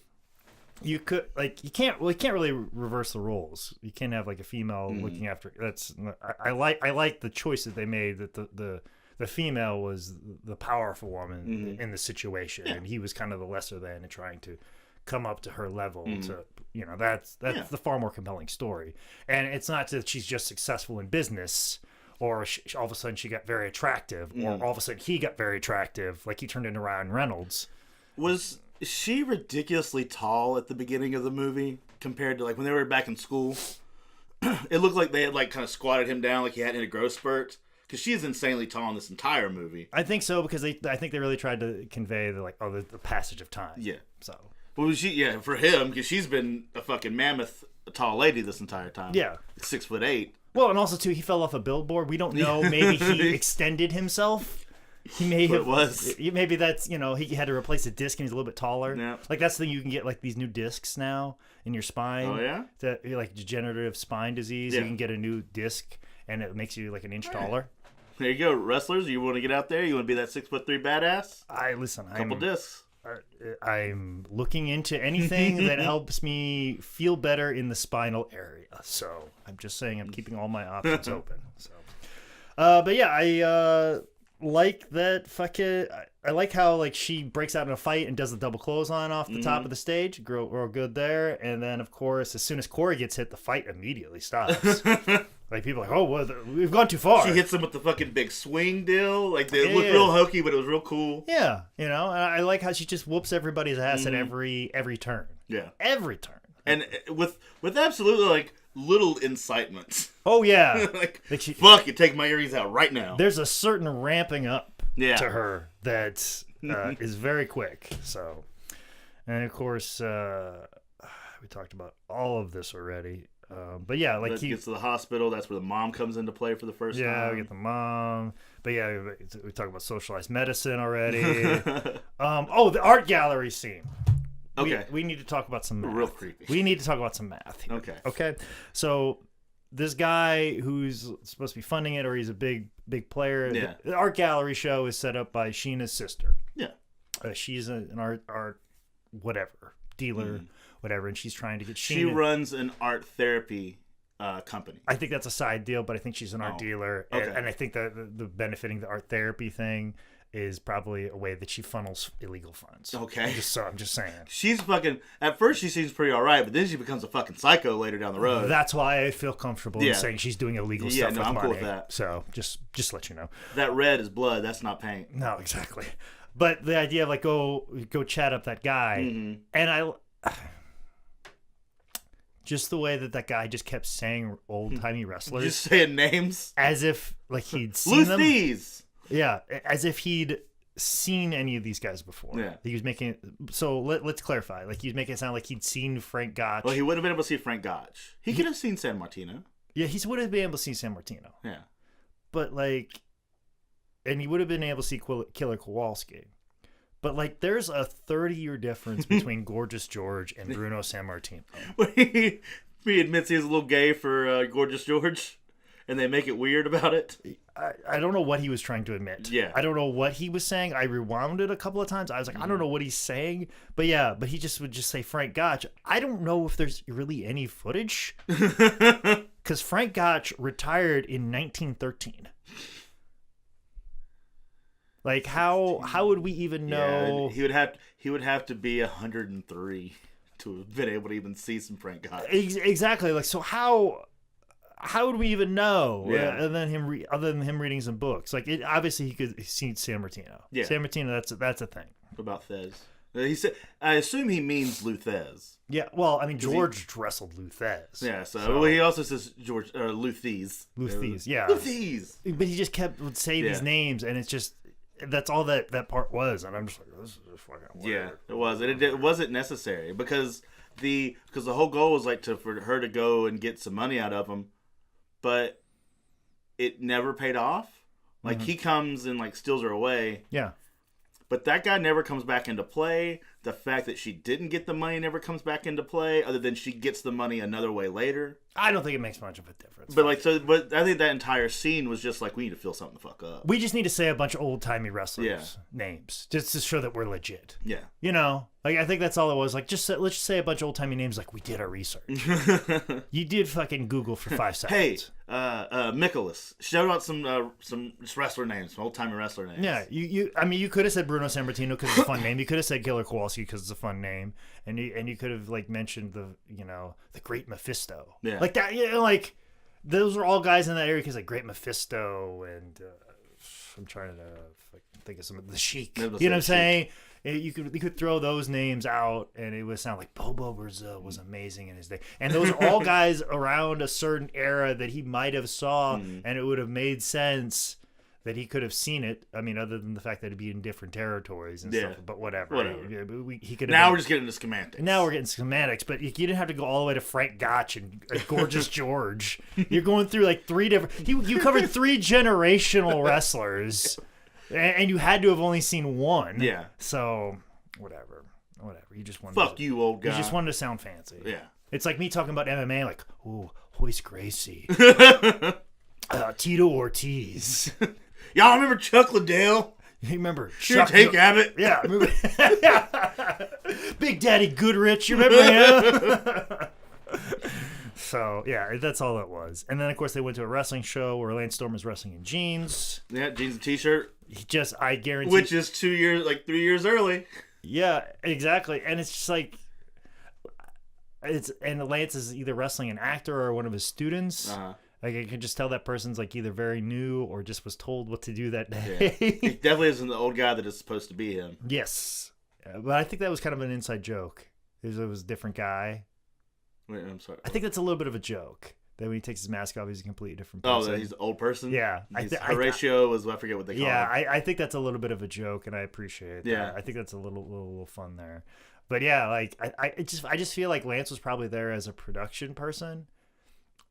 You could you can't really reverse the roles. You can't have like a female looking after. I like the choice that they made, that the female was the powerful woman in the situation, and he was kind of the lesser than and trying to come up to her level. To that's the far more compelling story. And it's not that she's just successful in business, or all of a sudden she got very attractive, or all of a sudden he got very attractive, like he turned into Ryan Reynolds. Was she ridiculously tall at the beginning of the movie compared to like when they were back in school? It looked like they had like kind of squatted him down like he hadn't hit a growth spurt, because she is insanely tall in this entire movie. I think so, because I think they really tried to convey the passage of time. Yeah. So. Well, for him, because she's been a fucking mammoth tall lady this entire time. Yeah. 6'8". Well, and also too, he fell off a billboard. We don't know. Maybe he extended himself. He may have. Maybe that's, he had to replace a disc and he's a little bit taller. Yeah. Like that's the thing, you can get like these new discs now in your spine. Oh yeah. That like degenerative spine disease. Yeah. You can get a new disc and it makes you like an inch taller. There you go, wrestlers. You want to get out there? You want to be that 6'3" badass? Couple discs. I'm looking into anything that helps me feel better in the spinal area. So I'm just saying, I'm keeping all my options open. So, but yeah, I like that fucking. I like how like she breaks out in a fight and does the double clothesline off the top of the stage. Real good there. And then of course, as soon as Corey gets hit, the fight immediately stops. Like people are like, oh, well, we've gone too far. She hits him with the fucking big swing deal. Like they look real hokey, but it was real cool. Yeah, and I like how she just whoops everybody's ass at every turn. Yeah, every turn. And with absolutely like little incitement. Oh yeah, like fuck, you take my earrings out right now. There's a certain ramping up to her that is very quick. So, and of course, we talked about all of this already. But yeah, like he gets to the hospital. That's where the mom comes into play for the first time. Yeah, we get the mom. But yeah, we talk about socialized medicine already. The art gallery scene. Okay. We need to talk about some math. Real creepy. We need to talk about some math here. Okay. So this guy who's supposed to be funding it, or he's a big player. Yeah. The art gallery show is set up by Sheena's sister. Yeah. She's an art whatever dealer, whatever, and she's trying to get Sheena. She runs an art therapy company. I think that's a side deal, but I think she's an art dealer, and I think that the benefiting the art therapy thing is probably a way that she funnels illegal funds. Okay. I'm just saying. She's fucking... At first, she seems pretty all right, but then she becomes a fucking psycho later down the road. That's why I feel comfortable in saying she's doing illegal stuff with I'm money. cool with that. So, just to let you know. That red is blood. That's not paint. No, exactly. But the idea of, like, go chat up that guy, and I... Just the way that guy just kept saying old-timey wrestlers. Just saying names? As if, like, he'd seen them. Luthies! Yeah, as if he'd seen any of these guys before. Yeah. He was making it... So, let's clarify. Like, he was making it sound like he'd seen Frank Gotch. Well, he wouldn't have been able to see Frank Gotch. He could have seen San Martino. Yeah, he would have been able to see San Martino. Yeah. But, like... And he would have been able to see Killer Kowalski. But, like, there's a 30-year difference between Gorgeous George and Bruno Sammartino. He admits he's a little gay for Gorgeous George, and they make it weird about it. I don't know what he was trying to admit. Yeah. I don't know what he was saying. I rewound it a couple of times. I was like, I don't know what he's saying. But yeah, but he just would just say Frank Gotch. I don't know if there's really any footage. Because Frank Gotch retired in 1913. Like, how would we even know? Yeah, he would have to be 103 to have been able to even see some Frank Gotch. Exactly. Like, so how would we even know? Yeah. Other than him reading some books. Like, obviously he could see San Martino. Yeah. San Martino, that's a thing. What about Thez? He said, I assume he means Lou Thez. Yeah, well, I mean, George wrestled Lou Thez. Yeah, so he also says Lou Thez. Lou Thez, yeah. Lou Thez. But he just would say these names, and it's just... That's all that part was, and I'm just like, this is just fucking weird. Yeah, it was. And it wasn't necessary because the whole goal was like for her to go and get some money out of him, but it never paid off. Like he comes and like steals her away. Yeah. But that guy never comes back into play. The fact that she didn't get the money never comes back into play, other than she gets the money another way later. I don't think it makes much of a difference. But but I think that entire scene was just like, we need to fill something the fuck up. We just need to say a bunch of old timey wrestlers' names just to show that we're legit. Yeah. You know, like I think that's all it was. Like, let's just say a bunch of old timey names. Like, we did our research. You did fucking Google for 5 seconds. Hey, Nicholas, shout out some wrestler names, some old timey wrestler names. Yeah, you could have said Bruno Sammartino because it's a fun name. You could have said Killer Kowalski because it's a fun name, and you could have like mentioned the Great Mephisto. Yeah. Like that. You know, like those were all guys in that area because like Great Mephisto and I'm trying to think of some of the Sheik. You know what I'm saying? You could throw those names out, and it would sound like Bobo was amazing in his day. And those are all guys around a certain era that he might have saw, and it would have made sense that he could have seen it. I mean, other than the fact that it'd be in different territories and stuff. But whatever. He could. Now we're just getting into schematics. Now we're getting schematics, but you didn't have to go all the way to Frank Gotch and Gorgeous George. You're going through like 3 different. You covered 3 generational wrestlers. And you had to have only seen one. Yeah. So, whatever. You just wanted Fuck you, old guy. You just wanted to sound fancy. Yeah. It's like me talking about MMA, like, ooh, Hoist Gracie. Tito Ortiz. Y'all remember Chuck Liddell? You remember Chuck Abbott? Yeah. Remember, Big Daddy Goodrich. You remember him? So, yeah, that's all it was. And then, of course, they went to a wrestling show where Lance Storm was wrestling in jeans. Yeah, jeans and t-shirt. I guarantee. Which is 2 years, like 3 years early. Yeah, exactly. And it's just like, and Lance is either wrestling an actor or one of his students. Like, I can just tell that person's like either very new or just was told what to do that day. Yeah. He definitely isn't the old guy that is supposed to be him. Yes. But I think that was kind of an inside joke. It was a different guy. Wait, I'm sorry. I think that's a little bit of a joke. Then when he takes his mask off, he's a completely different Oh, person. he's an old person? Yeah. Horatio was, I forget what they call him. Yeah, I think that's a little bit of a joke, and I appreciate that. Yeah. I think that's a little fun there. But yeah, like I just feel like Lance was probably there as a production person.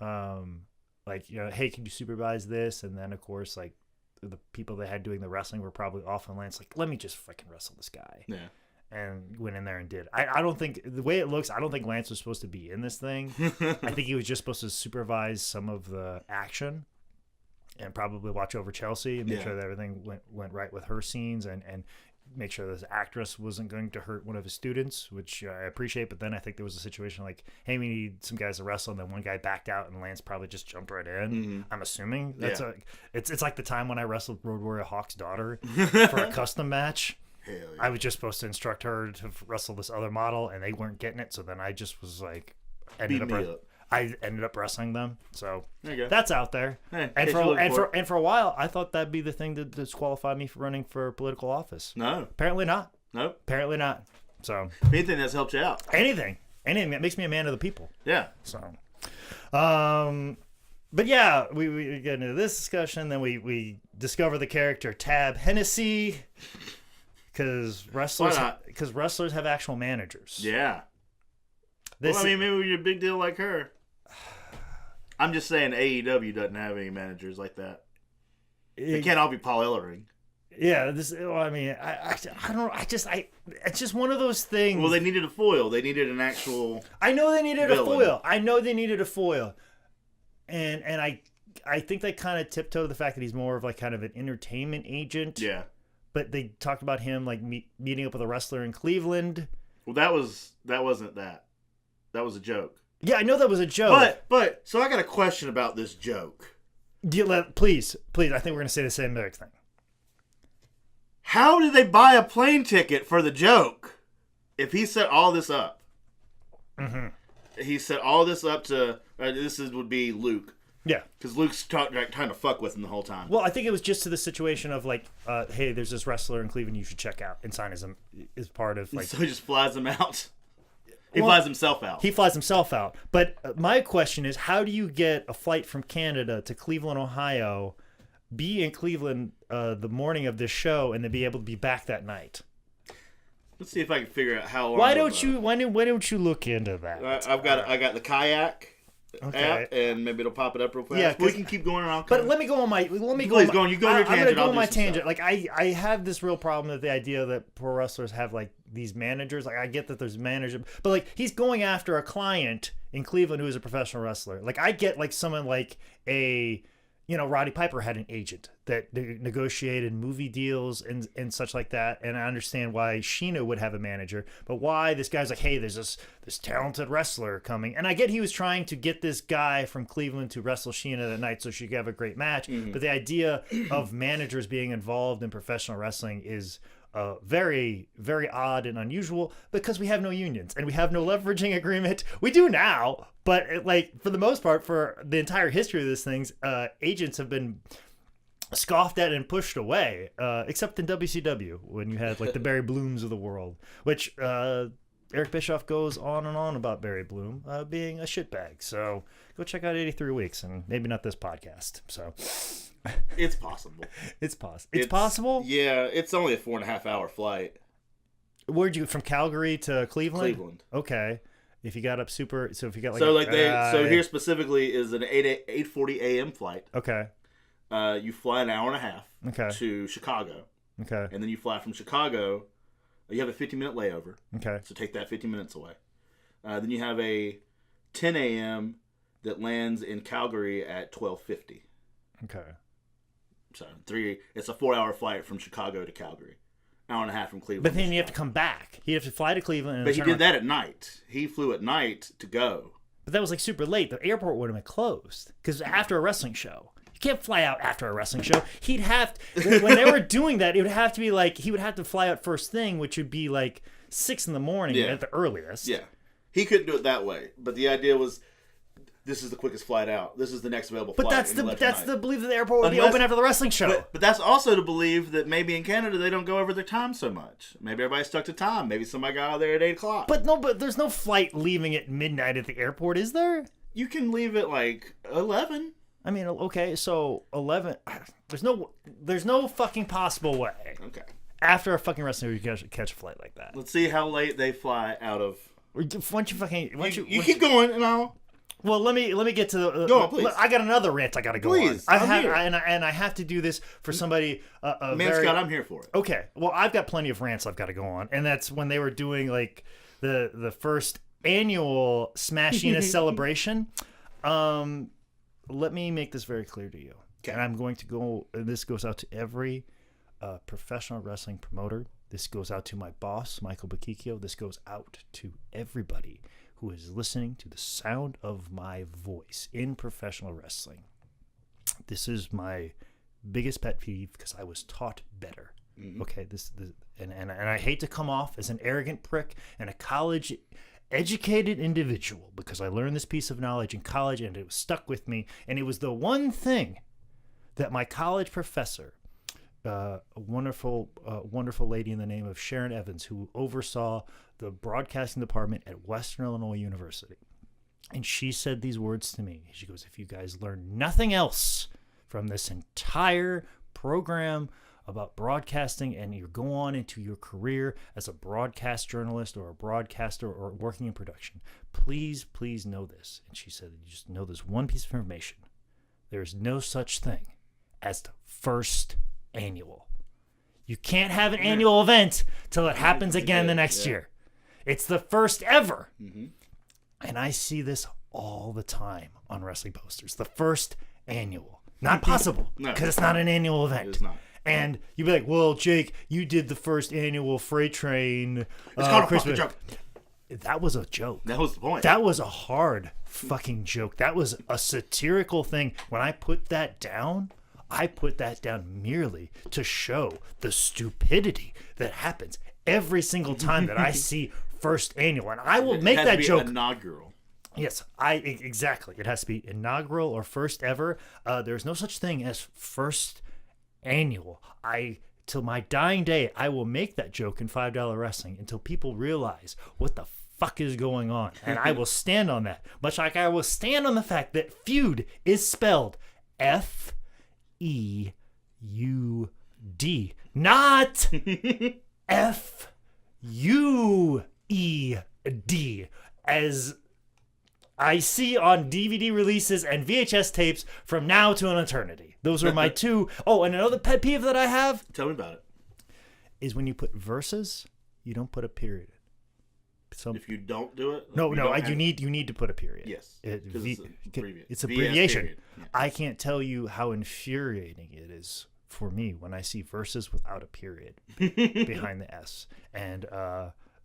Like, you know, hey, can you supervise this? And then of course, like the people they had doing the wrestling were probably off, and Lance like, let me just fucking wrestle this guy. Yeah. And went in there and did. I don't think, the way it looks, I don't think Lance was supposed to be in this thing. I think he was just supposed to supervise some of the action and probably watch over Chelsea and make sure that everything went right with her scenes and make sure this actress wasn't going to hurt one of his students, which I appreciate. But then I think there was a situation like, hey, we need some guys to wrestle, and then one guy backed out, and Lance probably just jumped right in. Mm-hmm. I'm assuming that's it's like the time when I wrestled Road Warrior Hawk's daughter for a custom match. Hell yeah. I was just supposed to instruct her to wrestle this other model, and they weren't getting it. So then I just was like, I ended up wrestling them. So that's out there. Hey, and for a while, I thought that'd be the thing that disqualified me from running for political office. No, apparently not. Nope, apparently not. So anything that's helped you out. Anything that makes me a man of the people. Yeah. So, but yeah, we get into this discussion. Then we discover the character Tab Hennessy. Because wrestlers have actual managers. Yeah. Well, I mean, maybe when you're a big deal like her. I'm just saying AEW doesn't have any managers like that. They can't all be Paul Ellering. Yeah. It's just one of those things. Well, they needed a foil. They needed an actual. I know they needed a foil. And I think they kind of tiptoed the fact that he's more of like kind of an entertainment agent. Yeah. But they talked about him like meeting up with a wrestler in Cleveland. Well, that wasn't that. That was a joke. Yeah, I know that was a joke. But so I got a question about this joke. Please. I think we're gonna say the same exact thing. How did they buy a plane ticket for the joke? If he set all this up, he set all this up to would be Luke. Yeah, because Luke's trying to fuck with him the whole time. Well, I think it was just to the situation of like, hey, there's this wrestler in Cleveland you should check out and sign as part of like. So he just flies him out. He flies himself out. He flies himself out. But my question is, how do you get a flight from Canada to Cleveland, Ohio, be in Cleveland the morning of this show, and then be able to be back that night? Let's see if I can figure out how long. Why don't you look into that? I got the kayak. Okay. App, and maybe it'll pop it up real fast. Yeah, we can keep going around. But let me go on my. You go on your tangent. I'm gonna go on my tangent. Like I have this real problem with the idea that pro wrestlers have like these managers. Like I get that there's managers, but like he's going after a client in Cleveland who is a professional wrestler. Like I get like someone like Roddy Piper had an agent that negotiated movie deals and such like that. And I understand why Sheena would have a manager, but why this guy's like, hey, there's this talented wrestler coming. And I get he was trying to get this guy from Cleveland to wrestle Sheena that night so she could have a great match. Mm-hmm. But the idea of managers being involved in professional wrestling is very, very odd and unusual because we have no unions and we have no leveraging agreement. We do now, but like for the most part, for the entire history of these things, agents have been scoffed at and pushed away, except in WCW when you had like the Barry Blooms of the world, which Eric Bischoff goes on and on about Barry Bloom being a shitbag. So go check out 83 Weeks and maybe not this podcast. So. It's possible. It's possible? Yeah, it's only a 4.5 hour flight. Where'd you from Calgary to Cleveland? Cleveland. Okay. If you got up if you got like so here specifically is an 8:40 a.m. flight. Okay. You fly an hour and a half to Chicago. Okay. And then you fly from Chicago. You have a 50-minute layover. Okay. So take that 50 minutes away. Then you have a 10 a.m. that lands in Calgary at 12:50. Okay. So it's a 4-hour flight from Chicago to Calgary. Hour and a half from Cleveland. But then you have to come back. You have to fly to Cleveland. But he did that at night. He flew at night to go. But that was like super late. The airport would have been closed because after a wrestling show. You can't fly out after a wrestling show. He'd have to, when they were doing that, it would have to be like he would have to fly out first thing, which would be like 6 a.m. at the earliest. Yeah, he couldn't do it that way. But the idea was, this is the quickest flight out. This is the next available flight. But that's the belief that the airport would be open after the wrestling show. But that's also to believe that maybe in Canada they don't go over their time so much. Maybe everybody's stuck to time. Maybe somebody got out there at 8 o'clock. But there's no flight leaving at midnight at the airport, is there? You can leave it like 11. I mean, okay, so 11. There's no fucking possible way. Okay. After a fucking wrestling, you can catch a flight like that. Let's see how late they fly out of. Once you keep going, and I'll. Well, let me get to the. Go on, please. I got another rant I got to go please, on. I have to do this for somebody. Scott, I'm here for it. Okay, well, I've got plenty of rants I've got to go on, and that's when they were doing like the first annual Smashiness celebration. Let me make this very clear to you, and I'm going to go. This goes out to every professional wrestling promoter. This goes out to my boss, Michael Bakikio. This goes out to everybody who is listening to the sound of my voice in professional wrestling. This is my biggest pet peeve because I was taught better. Mm-hmm. Okay, and I hate to come off as an arrogant prick and a college educated individual because I learned this piece of knowledge in college and it was stuck with me. And it was the one thing that my college professor, a wonderful lady in the name of Sharon Evans, who oversaw the broadcasting department at Western Illinois University. And she said these words to me. She goes, if you guys learn nothing else from this entire program about broadcasting and you go on into your career as a broadcast journalist or a broadcaster or working in production, please know this. And she said, you just know this one piece of information. There is no such thing as the first annual. You can't have an annual event till it happens again the next year. It's the first ever. Mm-hmm. And I see this all the time on wrestling posters. The first annual. Not possible because it's not an annual event. It's not. And you'd be like, well, Jake, you did the first annual freight train. It's called a fucking joke. That was a joke. That was the point. That was a hard fucking joke. That was a satirical thing. When I put that down, I put that down merely to show the stupidity that happens every single time that I see first annual. And I will make that joke. Inaugural. Yes, exactly. It has to be inaugural or first ever. There's no such thing as first annual. Till my dying day, I will make that joke in $5 wrestling until people realize what the fuck is going on. And I will stand on that. Much like I will stand on the fact that feud is spelled F-E-U-D, not F-U-E-D, as I see on DVD releases and VHS tapes from now to an eternity. Those are my two. Oh, and another pet peeve that I have. Tell me about it. Is when you put verses, you don't put a period. If you don't do it, you need to put a period. Yes, it's abbreviation. Yeah. I can't tell you how infuriating it is for me when I see verses without a period behind the S. And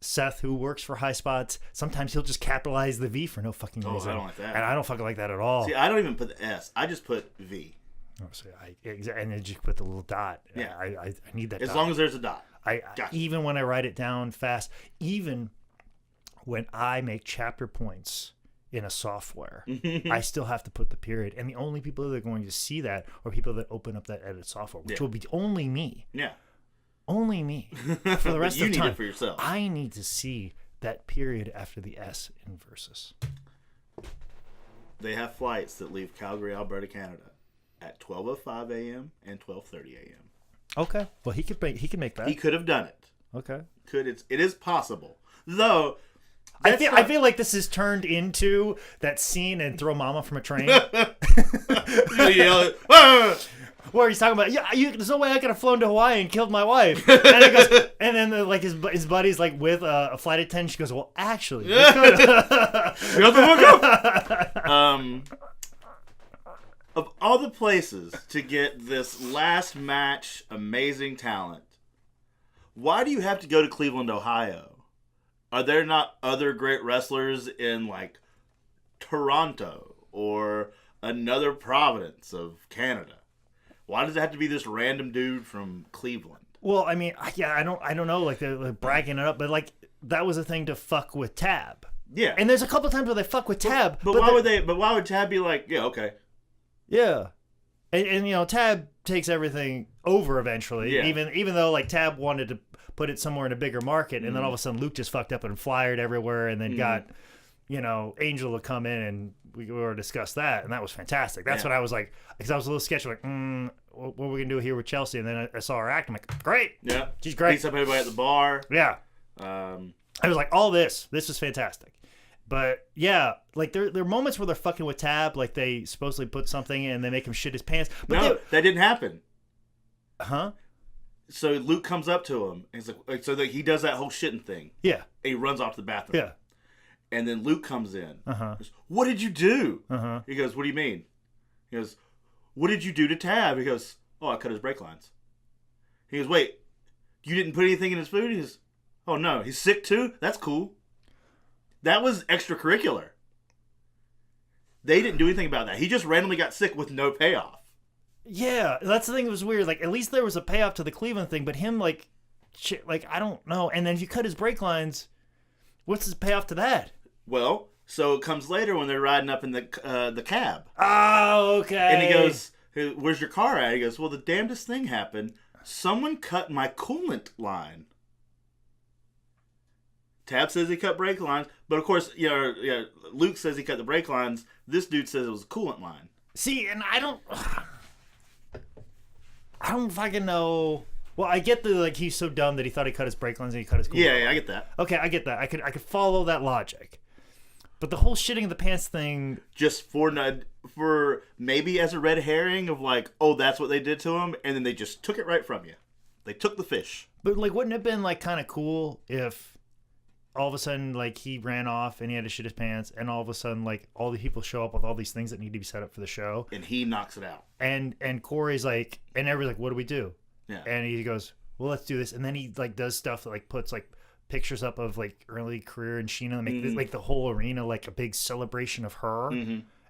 Seth, who works for High Spots, sometimes he'll just capitalize the V for no fucking reason. I don't like that. And I don't fucking like that at all. See, I don't even put the S. I just put V. Oh, so and then you put the little dot. Yeah, I need that. As long as there's a dot. Gotcha. Even when I write it down fast, even when I make chapter points in a software, I still have to put the period. And the only people that are going to see that are people that open up that edit software, which will be only me. Yeah. Only me. For the rest of the time. You need it for yourself. I need to see that period after the S in versus. They have flights that leave Calgary, Alberta, Canada at 12:05 a.m. and 12:30 a.m. Okay. Well, he could make that. He could have done it. Okay. It is possible. Though I feel like this is turned into that scene in Throw Mama from a Train. Where he's talking about, there's no way I could have flown to Hawaii and killed my wife. And then his buddy's like with a flight attendant. She goes, well, actually, you could have. Of all the places to get this last match amazing talent, why do you have to go to Cleveland, Ohio? Are there not other great wrestlers in like Toronto or another province of Canada? Why does it have to be this random dude from Cleveland? Well, I mean, I don't know. Like they're bragging it up, but like that was a thing to fuck with Tab. Yeah, and there's a couple times where they fuck with Tab. But why would they? But why would Tab be like, yeah, okay? Yeah, and Tab takes everything over eventually. Yeah. Even though like Tab wanted to put it somewhere in a bigger market, and then all of a sudden Luke just fucked up and flyered everywhere, and then got Angel would come in and we were discuss that, and that was fantastic. That's what I was like, because I was a little sketchy, like, what are we gonna do here with Chelsea? And then I saw her act. I'm like, great, yeah, she's great. Beats up everybody at the bar. Yeah, I was like, all this is fantastic. But yeah, like there are moments where they're fucking with Tab, like they supposedly put something in and they make him shit his pants. But no, that didn't happen. Huh? So Luke comes up to him and he's like so that he does that whole shitting thing. Yeah. And he runs off to the bathroom. Yeah. And then Luke comes in. Goes, what did you do? He goes, what do you mean? He goes, what did you do to Tab? He goes, oh, I cut his brake lines. He goes, wait, you didn't put anything in his food? He goes, oh no, he's sick too? That's cool. That was extracurricular. They didn't do anything about that. He just randomly got sick with no payoff. Yeah, that's the thing that was weird. Like, at least there was a payoff to the Cleveland thing, but him, like, shit, like, I don't know. And then if you cut his brake lines, what's his payoff to that? Well, so it comes later when they're riding up in the cab. Oh, okay. And he goes, where's your car at? He goes, well, the damnedest thing happened. Someone cut my coolant line. Tab says he cut brake lines, but of course, Luke says he cut the brake lines. This dude says it was a coolant line. See, and I don't fucking know. Well, I get like he's so dumb that he thought he cut his brake lines and he cut his coolant line. Yeah, I get that. Okay, I get that. I could follow that logic. But the whole shitting of the pants thing, just for maybe as a red herring of like, oh, that's what they did to him, and then they just took it right from you. They took the fish. But like, wouldn't it have been like kind of cool if all of a sudden, like, he ran off and he had to shit his pants, and all of a sudden, like, all the people show up with all these things that need to be set up for the show, and he knocks it out. And Corey's like, and everybody's like, what do we do? Yeah. And he goes, well, let's do this. And then he like does stuff that like puts like pictures up of like early career in Sheena and make this, like the whole arena like a big celebration of her.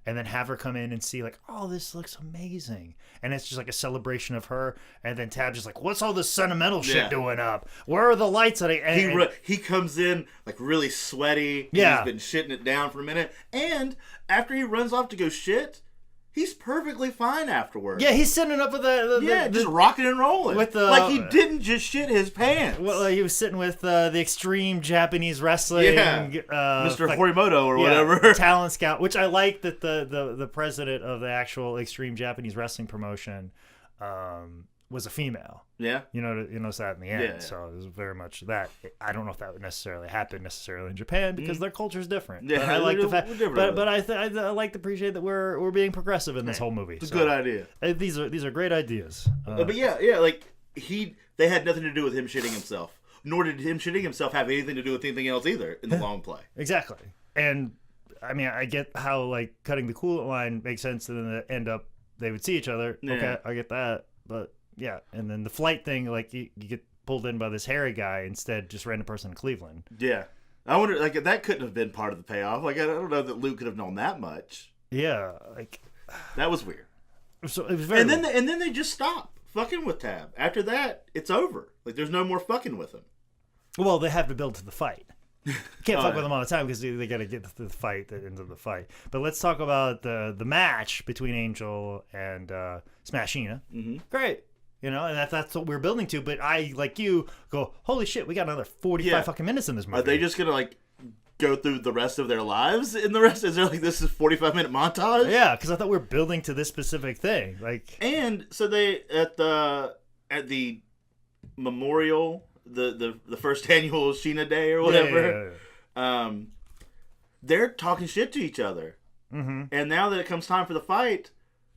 And then have her come in and see like, oh, this looks amazing. And it's just like a celebration of her. And then Tab just like, what's all this sentimental shit doing up? Where are the lights? He comes in like really sweaty. Yeah. He's been shitting it down for a minute. And after he runs off to go shit, he's perfectly fine afterwards. Yeah, he's sitting up with just rocking and rolling. With the, like he didn't just shit his pants. Well, he was sitting with the extreme Japanese wrestling, Mr. Horimoto or whatever, talent scout. Which I like that the president of the actual extreme Japanese wrestling promotion was a female. Yeah, you notice that in the end. Yeah. So it was very much that. I don't know if that would necessarily happen in Japan because their culture is different. Yeah, but I like the fact. But I like to appreciate that we're being progressive in this whole movie. It's a good idea. These are great ideas. But yeah, like they had nothing to do with him shitting himself. Nor did him shitting himself have anything to do with anything else either in the long play. Exactly. And I mean, I get how like cutting the coolant line makes sense, and then end up they would see each other. Yeah. Okay, I get that, but. Yeah, and then the flight thing, like you get pulled in by this hairy guy instead, just random person in Cleveland. Yeah, I wonder, like that couldn't have been part of the payoff. Like I don't know that Luke could have known that much. Yeah, like that was weird. So it was very. And then they just stop fucking with Tab. After that, it's over. Like there's no more fucking with him. Well, they have to build to the fight. You can't fuck with them all the time because they got to get to the fight that ends up the fight. But let's talk about the match between Angel and Smashina. Mm-hmm. Great. And that's what we're building to. But I, like you, go, holy shit, we got another 45 fucking minutes in this movie. Are they just going to, like, go through the rest of their lives in the rest? Is there, like, this is 45-minute montage? Yeah, because I thought we were building to this specific thing. And so they, at the memorial, the first annual Sheena Day or whatever, they're talking shit to each other. Mm-hmm. And now that it comes time for the fight...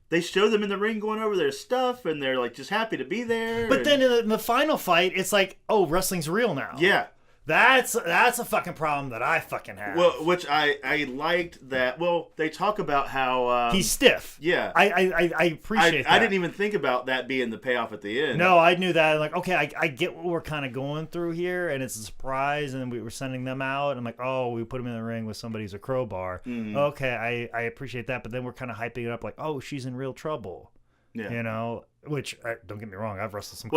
They show them in the ring going over their stuff, and they're like just happy to be there. But then in the final fight, it's like, oh, wrestling's real now. Yeah, that's a fucking problem that I fucking have. Well, which I liked that. Well, they talk about how he's stiff. Yeah, I appreciate that. I didn't even think about that being the payoff at the end. No, I knew that. Like, okay, I get what we're kind of going through here, and it's a surprise, and we were sending them out. And I'm like, oh, we put them in the ring with somebody who's a crowbar. Mm-hmm. Okay, I appreciate that. But then we're kind of hyping it up, like, oh, she's in real trouble. Yeah. Which don't get me wrong, I've wrestled some.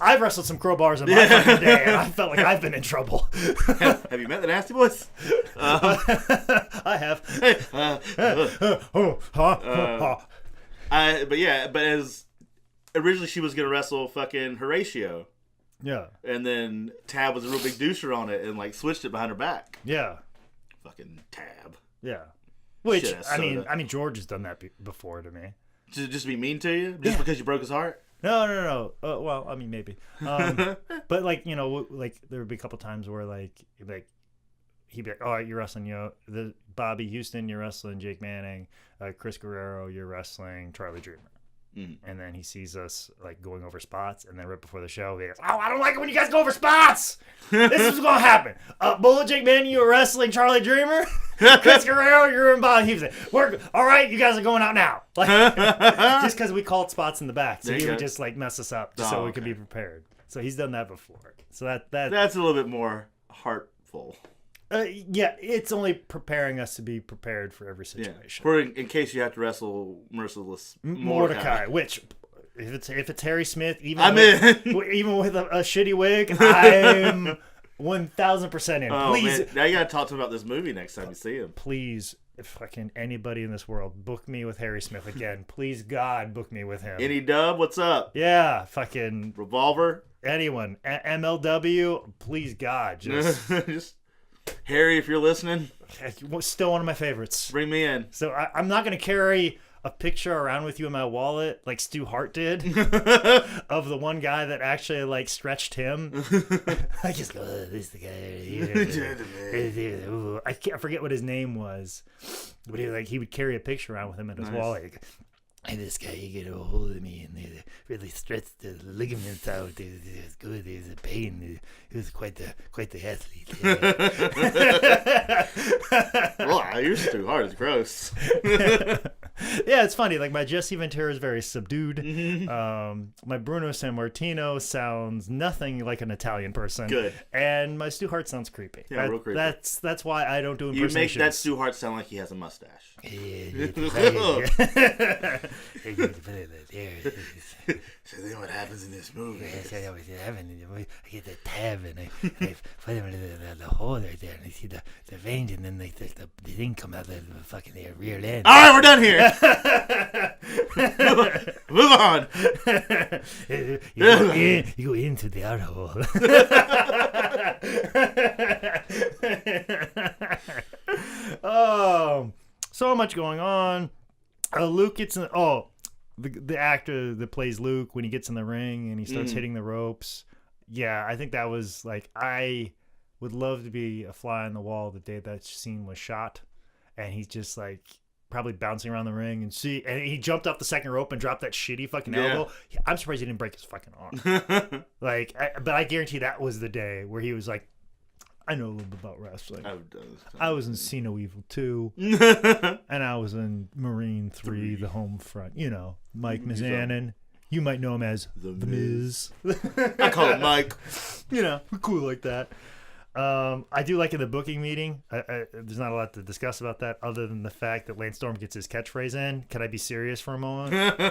I've wrestled some crowbars in my fucking day, and I felt like I've been in trouble. Have you met the Nasty Boys? I have. But as originally she was gonna wrestle fucking Horatio. Yeah. And then Tab was a real big doucher on it and like switched it behind her back. Yeah. fucking tab. Yeah. Which, Shit, I mean, George has done that before to me. Just be mean to you? Just because you broke his heart? No. Well, I mean, maybe. But like, you know, like there would be a couple times where like he'd be like, all right, you're wrestling, the Bobby Houston, you're wrestling Jake Manning, Chris Guerrero, you're wrestling Charlie Dreamer. And then he sees us like going over spots, and then right before the show, he goes, "Oh, I don't like it when you guys go over spots. This is what's gonna happen. Bullet Jake Manning, you were wrestling Charlie Dreamer. Chris Guerrero, you're in Bobby Houston. We're all right. You guys are going out now." Like, just because we called spots in the back, so he would just like mess us up, just so we could be prepared. So he's done that before. So that's a little bit more heartful. Yeah, it's only preparing us to be prepared for every situation. For in case you have to wrestle Merciless Mordecai, which if it's Harry Smith, even with a shitty wig, I'm 1,000% in. Oh, please, man. Now you gotta talk to him about this movie next time you see him. Please, if fucking anybody in this world, book me with Harry Smith again. Please, God, book me with him. Any dub? What's up? Yeah, fucking Revolver. Anyone? MLW. Please, God, just. Harry, if you're listening, still one of my favorites. Bring me in. So I'm not going to carry a picture around with you in my wallet like Stu Hart did of the one guy that actually like stretched him. I just go, this is the guy. I forget what his name was, but he would carry a picture around with him in his wallet. And this guy, he get a hold of me and they really stretched the ligaments out. It was good. It was a pain. It was quite the athlete. Well, you're too hard. It's gross. Yeah, it's funny. Like my Jesse Ventura is very subdued. My Bruno Sammartino sounds nothing like an Italian person. Good. And my Stu Hart sounds creepy. Yeah, real creepy. That's why I don't do impersonations. You make that Stu Hart sound like he has a mustache. So then what happens in this movie? I get the tab and I put him in the hole right there, and I see the veins, and then the thing come out of the fucking rear end. All right, we're done here. Move on. You go into the outer hole. Oh, so much going on. Luke gets in. The actor that plays Luke, when he gets in the ring and he starts hitting the ropes. Yeah, I think that was like, I would love to be a fly on the wall the day that scene was shot, and he's just like probably bouncing around the ring and he jumped off the second rope and dropped that shitty fucking elbow. I'm surprised he didn't break his fucking arm. But I guarantee that was the day where he was like, I know a little bit about wrestling. I was in See No Evil 2, and I was in Marine 3, The Home Front. You know, Mike Mizanin. You might know him as The Miz. I call him Mike. You know, we're cool like that. I do like in the booking meeting, there's not a lot to discuss about that other than the fact that Lance Storm gets his catchphrase in. Can I be serious for a moment?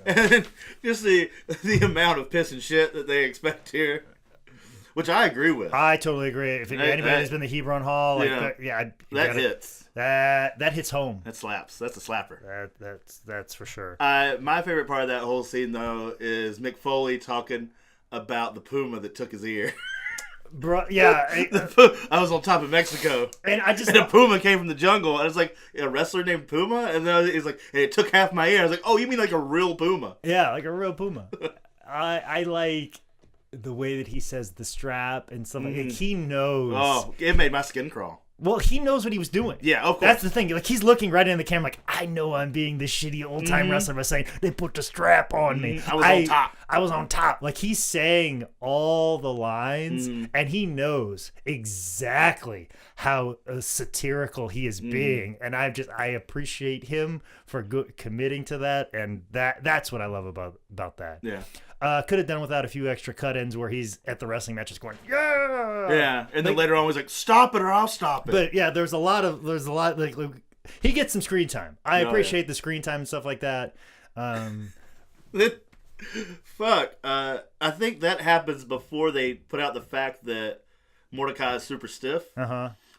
And just the amount of piss and shit that they expect here. Which I agree with. I totally agree. If anybody's been to Hebron Hall, like that hits. That hits home. That slaps. That's a slapper. That's for sure. My favorite part of that whole scene though is Mick Foley talking about the puma that took his ear. Bro, yeah. I was on top of Mexico, and the puma came from the jungle. And I was like, a wrestler named Puma, and then he's like, and it took half my ear. I was like, oh, you mean like a real puma? Yeah, like a real puma. I like the way that he says the strap and stuff like that. He knows. Oh, it made my skin crawl. Well, he knows what he was doing. Yeah, of course. That's the thing. Like, he's looking right in the camera like, I know I'm being this shitty old-time wrestler by saying, they put the strap on me. I was on top. I was on top. Like, he's saying all the lines, and he knows exactly how satirical he is being. And I appreciate him for committing to that, and that's what I love about that. Yeah. Could have done without a few extra cut-ins where he's at the wrestling matches going, yeah. Yeah, and then later on he's like, stop it or I'll stop it. But yeah, there's a lot like he gets some screen time. I appreciate the screen time and stuff like that. Fuck. I think that happens before they put out the fact that Mordecai is super stiff.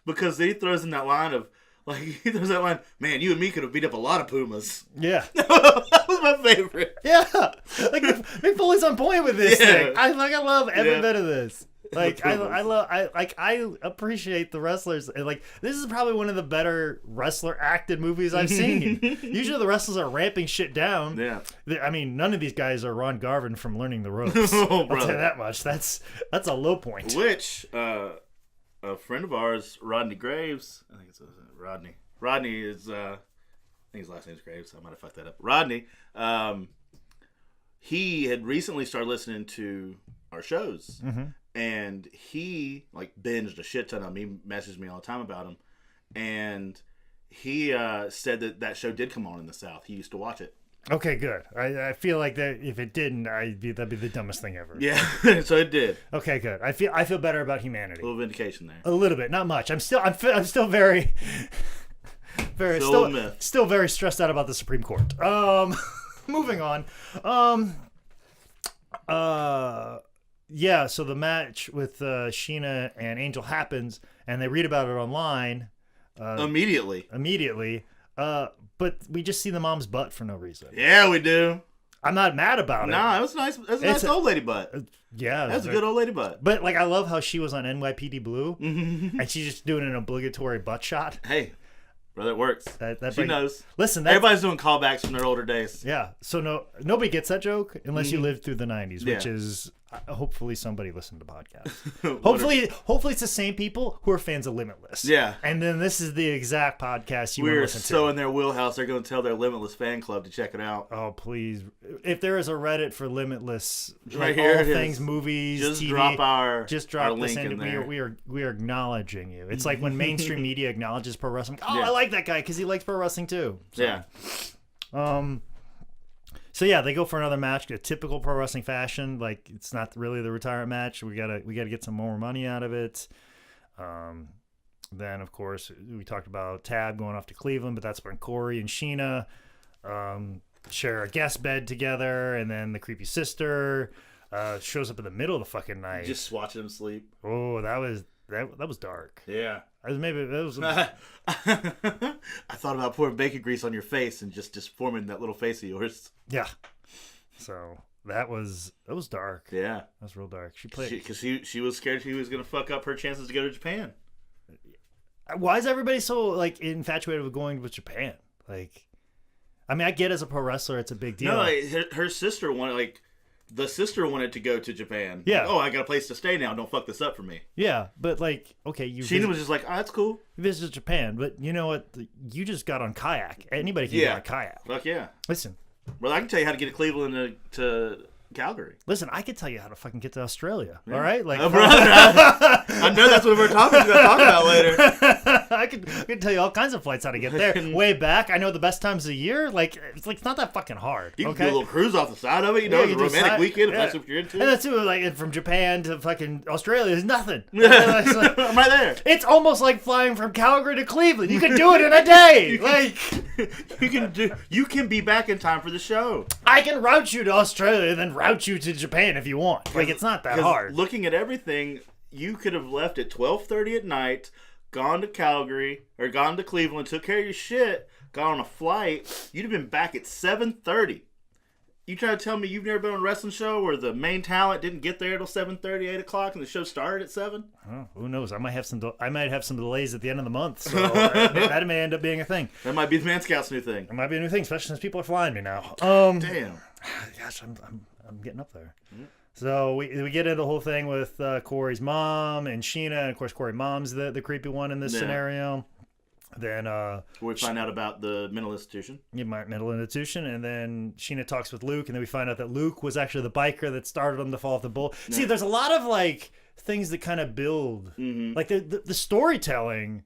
Because he throws in that line of, man, you and me could have beat up a lot of pumas. Yeah. That was my favorite. Yeah. Like, Mick Foley's on point with this thing. I love every bit of this. Like I appreciate the wrestlers. Like this is probably one of the better wrestler acted movies I've seen. Usually the wrestlers are ramping shit down. Yeah. I mean, none of these guys are Ron Garvin from Learning the Ropes. Oh, I'll tell you that much. That's a low point. Which a friend of ours, Rodney Graves, I think it's Rodney. Rodney is I think his last name's Graves. I might have fucked that up. Rodney. He had recently started listening to our shows, and he like binged a shit ton of them. He messaged me all the time about them, and he said that show did come on in the South. He used to watch it. Okay, good. I feel like that if it didn't, that'd be the dumbest thing ever. Yeah, so it did. Okay, good. I feel better about humanity. A little vindication there. A little bit, not much. I'm still very still very stressed out about the Supreme Court. Moving on. Yeah, so the match with Sheena and Angel happens, and they read about it online. Immediately. But we just see the mom's butt for no reason. Yeah, we do. I'm not mad about it. Nah, it was nice. That's a nice old lady butt. Yeah. That's a good old lady butt. But, like, I love how she was on NYPD Blue, and she's just doing an obligatory butt shot. Hey, brother, it works. She knows. Listen, everybody's doing callbacks from their older days. Yeah. So nobody gets that joke unless you lived through the 90s, which is hopefully somebody listened to podcasts. hopefully it's the same people who are fans of Limitless. Yeah. And then this is the exact podcast you want to listen to. We're so in their wheelhouse, they're going to tell their Limitless fan club to check it out. Oh, please. If there is a Reddit for Limitless, right here, all things movies, just TV, drop our this link in there. We are acknowledging you. It's like when mainstream media acknowledges pro wrestling. Oh, I like that guy because he likes pro wrestling too. So, yeah. So yeah, they go for another match, a typical pro wrestling fashion. Like it's not really the retirement match. We gotta get some more money out of it. Then of course we talked about Tab going off to Cleveland, but that's when Corey and Sheena share a guest bed together, and then the creepy sister shows up in the middle of the fucking night. Just watching him sleep. Oh, that was dark. Yeah. I thought about pouring bacon grease on your face and just forming that little face of yours. Yeah. So that was dark. Yeah. That was real dark. She played because she was scared she was gonna fuck up her chances to go to Japan. Why is everybody so like infatuated with going with Japan? Like, I mean, I get as a pro wrestler, it's a big deal. No, like, her sister wanted the sister wanted to go to Japan. Yeah. Like, oh, I got a place to stay now. Don't fuck this up for me. Yeah, but like, okay, Sheena was just like, oh, that's cool. You visited Japan, but you know what? You just got on kayak. Anybody can get on kayak. Fuck yeah. Listen. Well, I can tell you how to get to Cleveland to Calgary. Listen, I could tell you how to fucking get to Australia. Yeah. All right, like brother, I know that's what we're talking about later. I can tell you all kinds of flights how to get there. Way back, I know the best times of the year. Like it's not that fucking hard. You can do a little cruise off the side of it. You know, it's a romantic weekend. If that's what you're into. And that's too, like from Japan to fucking Australia is nothing. I'm right there. It's almost like flying from Calgary to Cleveland. You can do it in a day. You can be back in time for the show. I can route you to Australia, then route you to Japan if you want. Like it's not that hard. Looking at everything, you could have left at 12:30 at night, gone to Calgary or gone to Cleveland, took care of your shit, got on a flight. You'd have been back at 7:30. You try to tell me you've never been on a wrestling show where the main talent didn't get there till 7:30, 8 o'clock, and the show started at 7? Oh, who knows? I might have some delays at the end of the month, so that may end up being a thing. That might be the Man Scout's new thing. It might be a new thing, especially since people are flying me now. Damn. Gosh, I'm getting up there. Mm-hmm. So we get into the whole thing with Corey's mom and Sheena, and of course Corey's mom's the creepy one in this scenario. Then we find out about the mental institution. Yeah, mental institution, and then Sheena talks with Luke, and then we find out that Luke was actually the biker that started him to fall off the bull. Yeah. See, there's a lot of like things that kind of build, like the storytelling.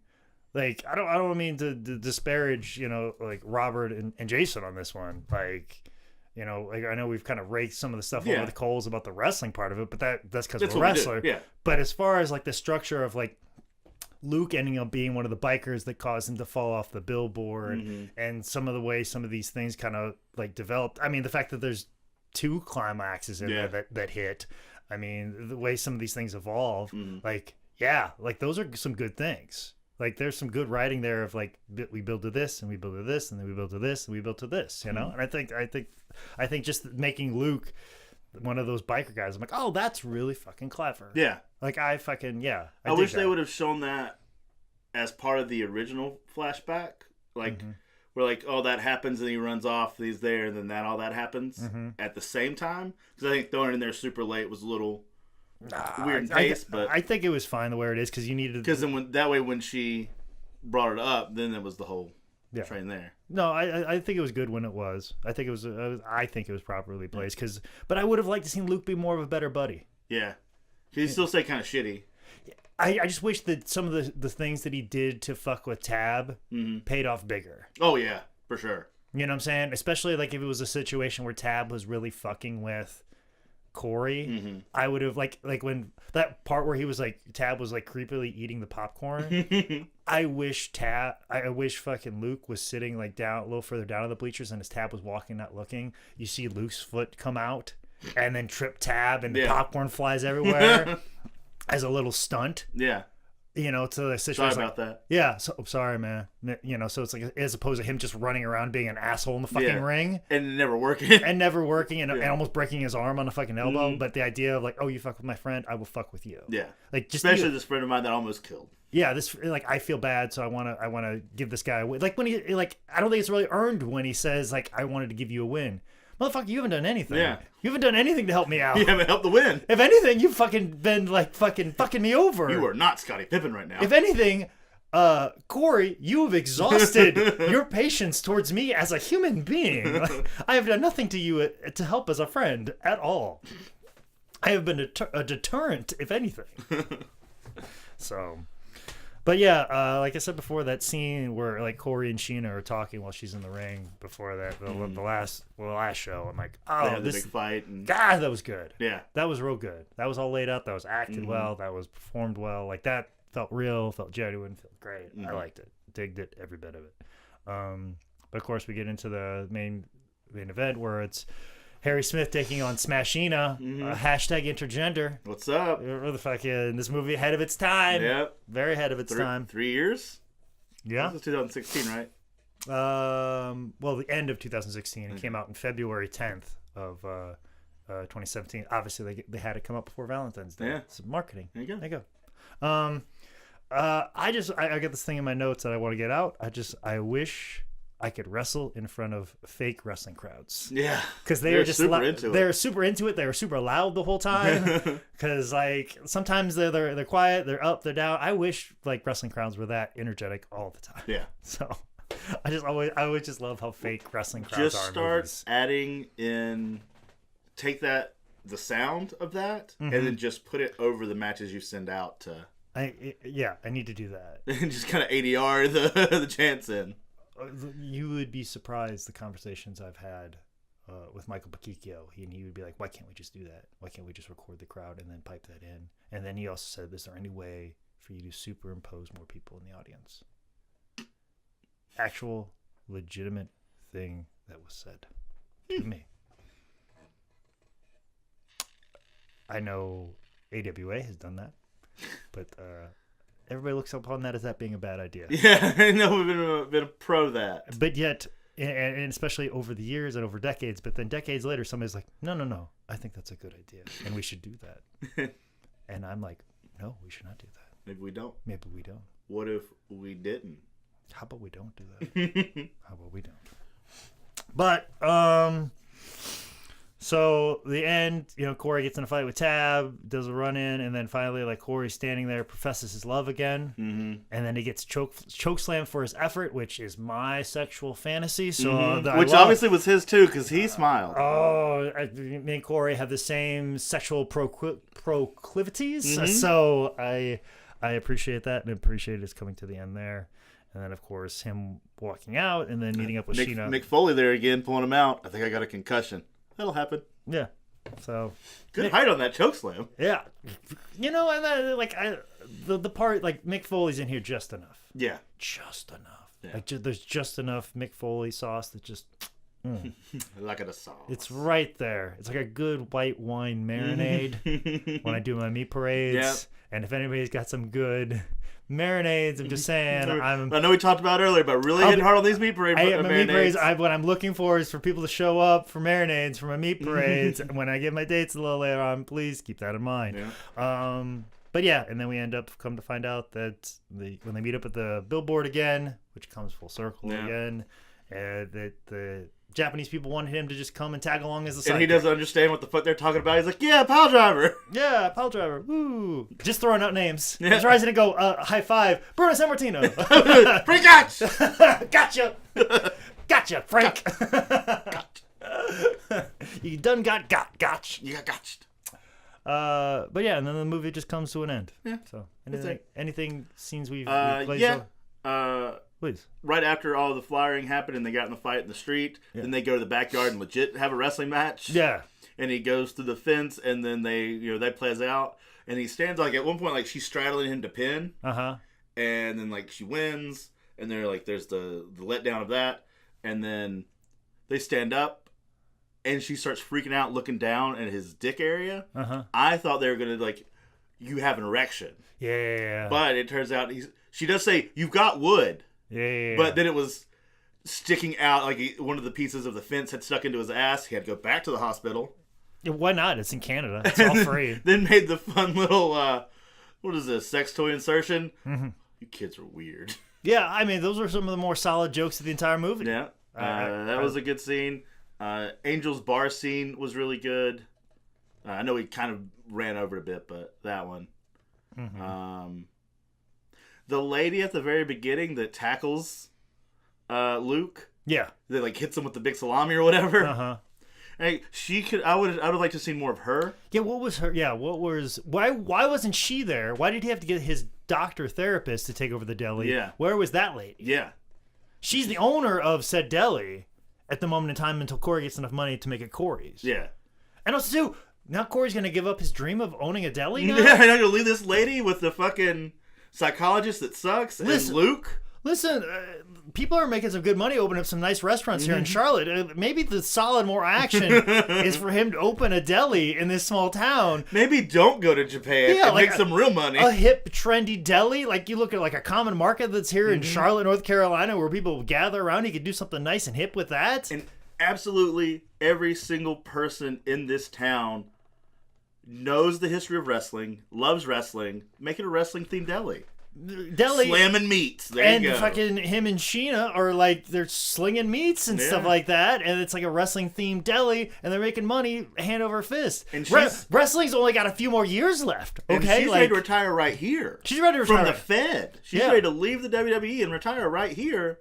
Like I don't mean to disparage, like Robert and Jason on this one, like. Like I know we've kind of raked some of the stuff over the coals about the wrestling part of it, but that's because we're a wrestler. Yeah. But as far as like the structure of like Luke ending up being one of the bikers that caused him to fall off the billboard, and some of the way some of these things kind of like developed. I mean, the fact that there's 2 climaxes in there that hit. I mean, the way some of these things evolve, like those are some good things. Like there's some good writing there of like we build to this and we build to this and then we build to this and we build to this, And I think just making Luke one of those biker guys. I'm like, oh, that's really fucking clever. Yeah. Like I wish they would have shown that as part of the original flashback. Like, where like, oh, that happens and he runs off, he's there, and then all that happens at the same time. Because I think throwing it in there super late was a little weird in taste. But I think it was fine the way it is because you needed. Because then when she brought it up, then it was the whole train there. No, I think it was good when it was. I think it was properly placed. But I would have liked to see Luke be more of a better buddy. Yeah, he still stay kind of shitty. I just wish that some of the things that he did to fuck with Tab paid off bigger. Oh yeah, for sure. You know what I'm saying? Especially like if it was a situation where Tab was really fucking with Corey, I would have like when that part where he was like Tab was like creepily eating the popcorn. I wish fucking Luke was sitting like down a little further down in the bleachers, and as Tab was walking, not looking, you see Luke's foot come out and then trip Tab, and the popcorn flies everywhere as a little stunt. Yeah. You know, to the situation. Sorry about that. Yeah, so sorry, man. You know, so it's like as opposed to him just running around being an asshole in the fucking ring and never working, and almost breaking his arm on the fucking elbow. But the idea of like, oh, you fuck with my friend, I will fuck with you. Yeah, like just especially this friend of mine that almost killed. Yeah, this like I feel bad, so I wanna give this guy a win. Like when he like I don't think it's really earned when he says like I wanted to give you a win. Motherfucker, you haven't done anything. Yeah. You haven't done anything to help me out. You haven't helped the win. If anything, you've fucking been like fucking me over. You are not Scottie Pippen right now. If anything, Corey, you have exhausted your patience towards me as a human being. Like, I have done nothing to you to help as a friend at all. I have been a deterrent, if anything. So... But yeah, like I said before, that scene where like Corey and Sheena are talking while she's in the ring before that, the last show, I'm like, oh, this big fight. And... God, that was good. Yeah, that was real good. That was all laid out. That was acted well. That was performed well. Like that felt real, felt genuine, felt great. I liked it, digged it, every bit of it. But of course, we get into the main event where it's Harry Smith taking on Smashina, hashtag intergender. What's up? The fucking this movie ahead of its time. Yep. Very ahead of its time. 3 years? Yeah. This was 2016, right? Well, the end of 2016. It came out in February 10th of 2017. Obviously, they had it come out before Valentine's Day. Yeah. It's marketing. There you go. I got this thing in my notes that I want to get out. I wish I could wrestle in front of fake wrestling crowds. Yeah, because they're just super into it. They're super into it. They're super loud the whole time. Because like sometimes they're quiet, they're up, they're down. I wish like wrestling crowds were that energetic all the time. Yeah. So I always just love how fake wrestling crowds are. Just start adding in, take the sound of that, and then just put it over the matches you send out to. I need to do that. And just kind of ADR the chants in. You would be surprised the conversations I've had with Michael Pacchicchio. He would be like, why can't we just do that? Why can't we just record the crowd and then pipe that in? And then he also said, is there any way for you to superimpose more people in the audience? Actual, legitimate thing that was said to me. I know AWA has done that, but... everybody looks upon that as that being a bad idea. Yeah, I know we've been a pro that. But yet, and especially over the years and over decades, but then decades later, somebody's like, no, I think that's a good idea, and we should do that. And I'm like, no, we should not do that. Maybe we don't. What if we didn't? How about we don't do that? How about we don't? But, so the end, Corey gets in a fight with Tab, does a run in, and then finally, like Corey's standing there, professes his love again, and then he gets chokeslam for his effort, which is my sexual fantasy. So which obviously was his too, because he smiled. Me and Corey have the same sexual proclivities, so I appreciate that and appreciate his coming to the end there. And then, of course, him walking out and then meeting up with Sheena. Mick Foley there again, pulling him out. I think I got a concussion. That'll happen. Yeah. So good height on that chokeslam. Yeah. And the part like Mick Foley's in here just enough. Yeah. Just enough. Yeah. Like there's just enough Mick Foley sauce that just. Like a sauce. It's right there. It's like a good white wine marinade when I do my meat parades. Yep. And if anybody's got some good Marinades. I'm just saying. I know we talked about it earlier, but really hitting hard on these meat parade marinades. What I'm looking for is for people to show up for marinades for my meat parades. And when I get my dates a little later on, please keep that in mind. Yeah. But yeah, and then we come to find out that when they meet up at the billboard again, which comes full circle again, that the Japanese people wanted him to just come and tag along as a sidekick. And he doesn't understand what the fuck they're talking about. He's like, yeah, pile driver. Yeah, pile driver. Woo. Just throwing out names. Yeah. He's rising to go, high five. Bruno Sammartino. Frank Gotch. Gotcha. Gotcha, Frank. You done got Gotch. You got gotched. But yeah, and then the movie just comes to an end. Yeah. So anything scenes we've please. Right after all the flyering happened and they got in the fight in the street, then they go to the backyard and legit have a wrestling match. Yeah. And he goes through the fence and then they plays out and he stands like at one point like she's straddling him to pin. Uh-huh. And then like she wins and they're like there's the letdown of that and then they stand up and she starts freaking out looking down at his dick area. Uh-huh. I thought they were gonna like you have an erection. Yeah. But it turns out she does say you've got wood. Yeah. But then it was sticking out like one of the pieces of the fence had stuck into his ass. He had to go back to the hospital. Yeah, why not? It's in Canada. It's all free. Then made the fun little, what is this, sex toy insertion? Mm-hmm. You kids are weird. Yeah, I mean, those were some of the more solid jokes of the entire movie. Yeah. That was a good scene. Angel's bar scene was really good. I know he kind of ran over a bit, but that one. Mm-hmm. The lady at the very beginning that tackles Luke. Yeah. That like hits him with the big salami or whatever. Uh-huh. Hey, I would have liked to see more of her. Yeah, what was her? Yeah, why wasn't she there? Why did he have to get his doctor therapist to take over the deli? Yeah. Where was that lady? Yeah. She's the owner of said deli at the moment in time until Corey gets enough money to make it Corey's. Yeah. And also, too, now Corey's going to give up his dream of owning a deli now? Yeah, I know, you'll leave this lady with the fucking psychologist that sucks and Luke. Listen, people are making some good money opening up some nice restaurants here in Charlotte. Maybe the solid more action is for him to open a deli in this small town. Maybe don't go to Japan and make some real money. A hip, trendy deli. Like you look at like a common market that's here in Charlotte, North Carolina, where people gather around. You could do something nice and hip with that. And absolutely every single person in this town knows the history of wrestling, loves wrestling. Make it a wrestling-themed deli. Slamming meats. There you go. Fucking him and Sheena are like they're slinging meats and stuff like that, and it's like a wrestling themed deli, and they're making money hand over fist. And wrestling's only got a few more years left. Okay, and she's ready to retire right here. She's ready to retire from the Fed. She's ready to leave the WWE and retire right here.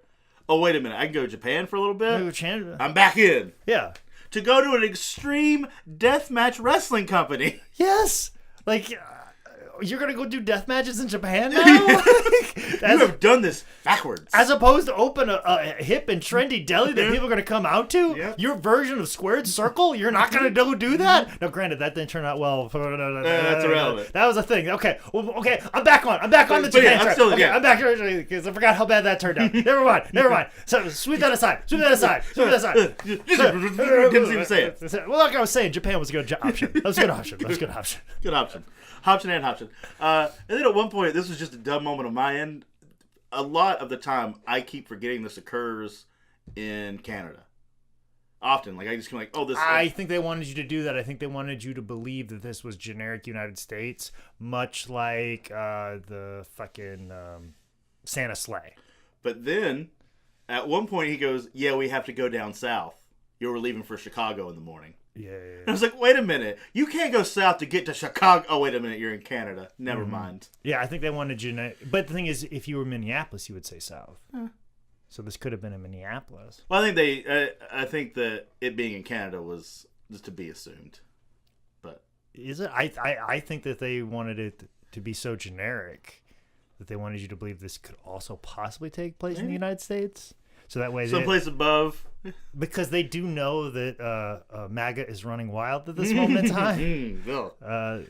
Oh wait a minute, I can go to Japan for a little bit. I'm back in. Yeah, to go to an extreme deathmatch wrestling company. Yes, like. You're going to go do death matches in Japan now? You have done this backwards. As opposed to open a hip and trendy deli that people are going to come out to? Yep. Your version of Squared Circle? You're not going to go do that? Now, granted, that didn't turn out well. That's irrelevant. That was a thing. Okay, I'm back on the Japan track. I'm back because I forgot how bad that turned out. Never mind. So sweep that aside. Didn't even say it. Well, like I was saying, Japan was a good option. That was a good option. Good option. Hoption. And then at one point, this was just a dumb moment on my end. A lot of the time, I keep forgetting this occurs in Canada. Often, like I just like, oh, this. I think they wanted you to do that. I think they wanted you to believe that this was generic United States, much like the fucking Santa sleigh. But then, at one point, he goes, "Yeah, we have to go down south. You were leaving for Chicago in the morning." Yeah. And I was like, wait a minute. You can't go south to get to Chicago. Oh, wait a minute. You're in Canada. Never mind. Yeah, I think they wanted you to... But the thing is, if you were Minneapolis, you would say south. So this could have been in Minneapolis. Well, I think that it being in Canada was just to be assumed. But is it? I think that they wanted it to be so generic that they wanted you to believe this could also possibly take place in the United States. So that way, someplace above, because they do know that MAGA is running wild at this moment in time.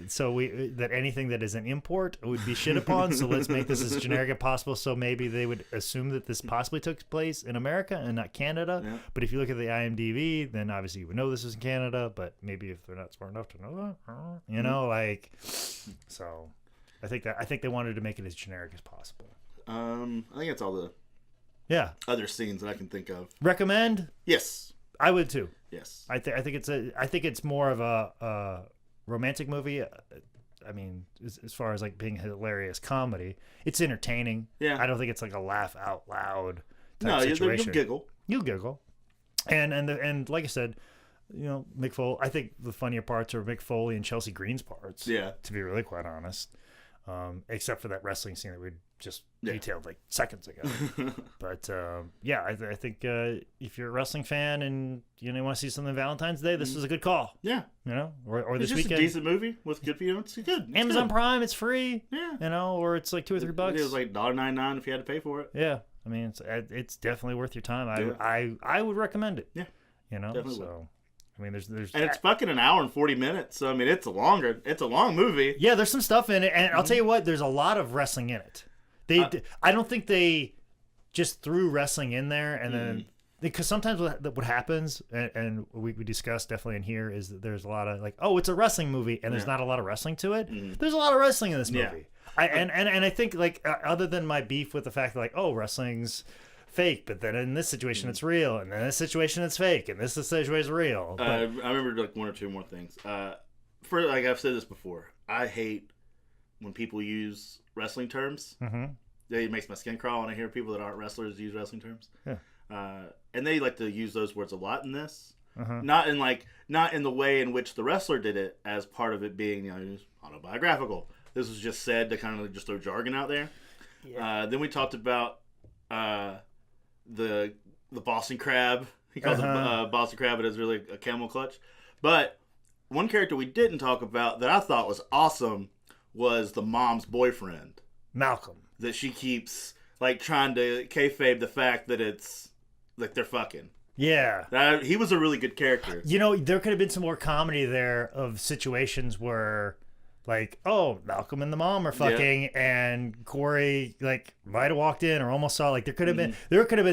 So that anything that is an import would be shit upon. So let's make this as generic as possible. So maybe they would assume that this possibly took place in America and not Canada. Yeah. But if you look at the IMDb, then obviously you would know this is in Canada. But maybe if they're not smart enough to know that, so. I think they wanted to make it as generic as possible. I think that's all the other scenes that I can think of. Recommend? Yes, I would too. Yes, I think it's more of a romantic movie. I mean, as far as like being hilarious comedy, it's entertaining. Yeah, I don't think it's like a laugh out loud type no, situation. You'll giggle. You'll giggle, and like I said, you know, Mick Foley. I think the funnier parts are Mick Foley and Chelsea Green's parts. Yeah, to be really quite honest, except for that wrestling scene that we just detailed like seconds ago. But I think if you're a wrestling fan and you want to see something Valentine's Day, this is a good call. Yeah, you know, or it's this just weekend. a decent movie with good people. It's good. It's Amazon good. Prime, it's free. Yeah, you know, or it's like $2 or $3. It was like $1.99 if you had to pay for it. Yeah, I mean, it's definitely worth your time. I would recommend it. Yeah, you know, definitely so. would. I mean, there's and it's fucking an hour and 40 minutes. So I mean, it's a long movie. Yeah, there's some stuff in it, and I'll tell you what, there's a lot of wrestling in it. I don't think they just threw wrestling in there and then because sometimes what happens and we discussed definitely in here is that there's a lot of like, oh, it's a wrestling movie and there's not a lot of wrestling to it. There's a lot of wrestling in this movie. And I think like other than my beef with the fact that like, oh, wrestling's fake, but then in this situation it's real, and then in this situation it's fake, and this situation is real. But, I remember like one or two more things. For like I've said this before, I hate when people use wrestling terms. It makes my skin crawl when I hear people that aren't wrestlers use wrestling terms. Yeah. And they like to use those words a lot in this. Not in the way in which the wrestler did it, as part of it being autobiographical. This was just said to kind of just throw jargon out there. Yeah. Then we talked about the Boston Crab. He calls it Boston Crab, but it's really a camel clutch. But one character we didn't talk about that I thought was awesome was the mom's boyfriend, Malcolm. That she keeps like trying to kayfabe the fact that it's like they're fucking. Yeah. He was a really good character. You know, there could have been some more comedy there of situations where like, oh, Malcolm and the mom are fucking, and Corey like might have walked in or almost saw like there could have been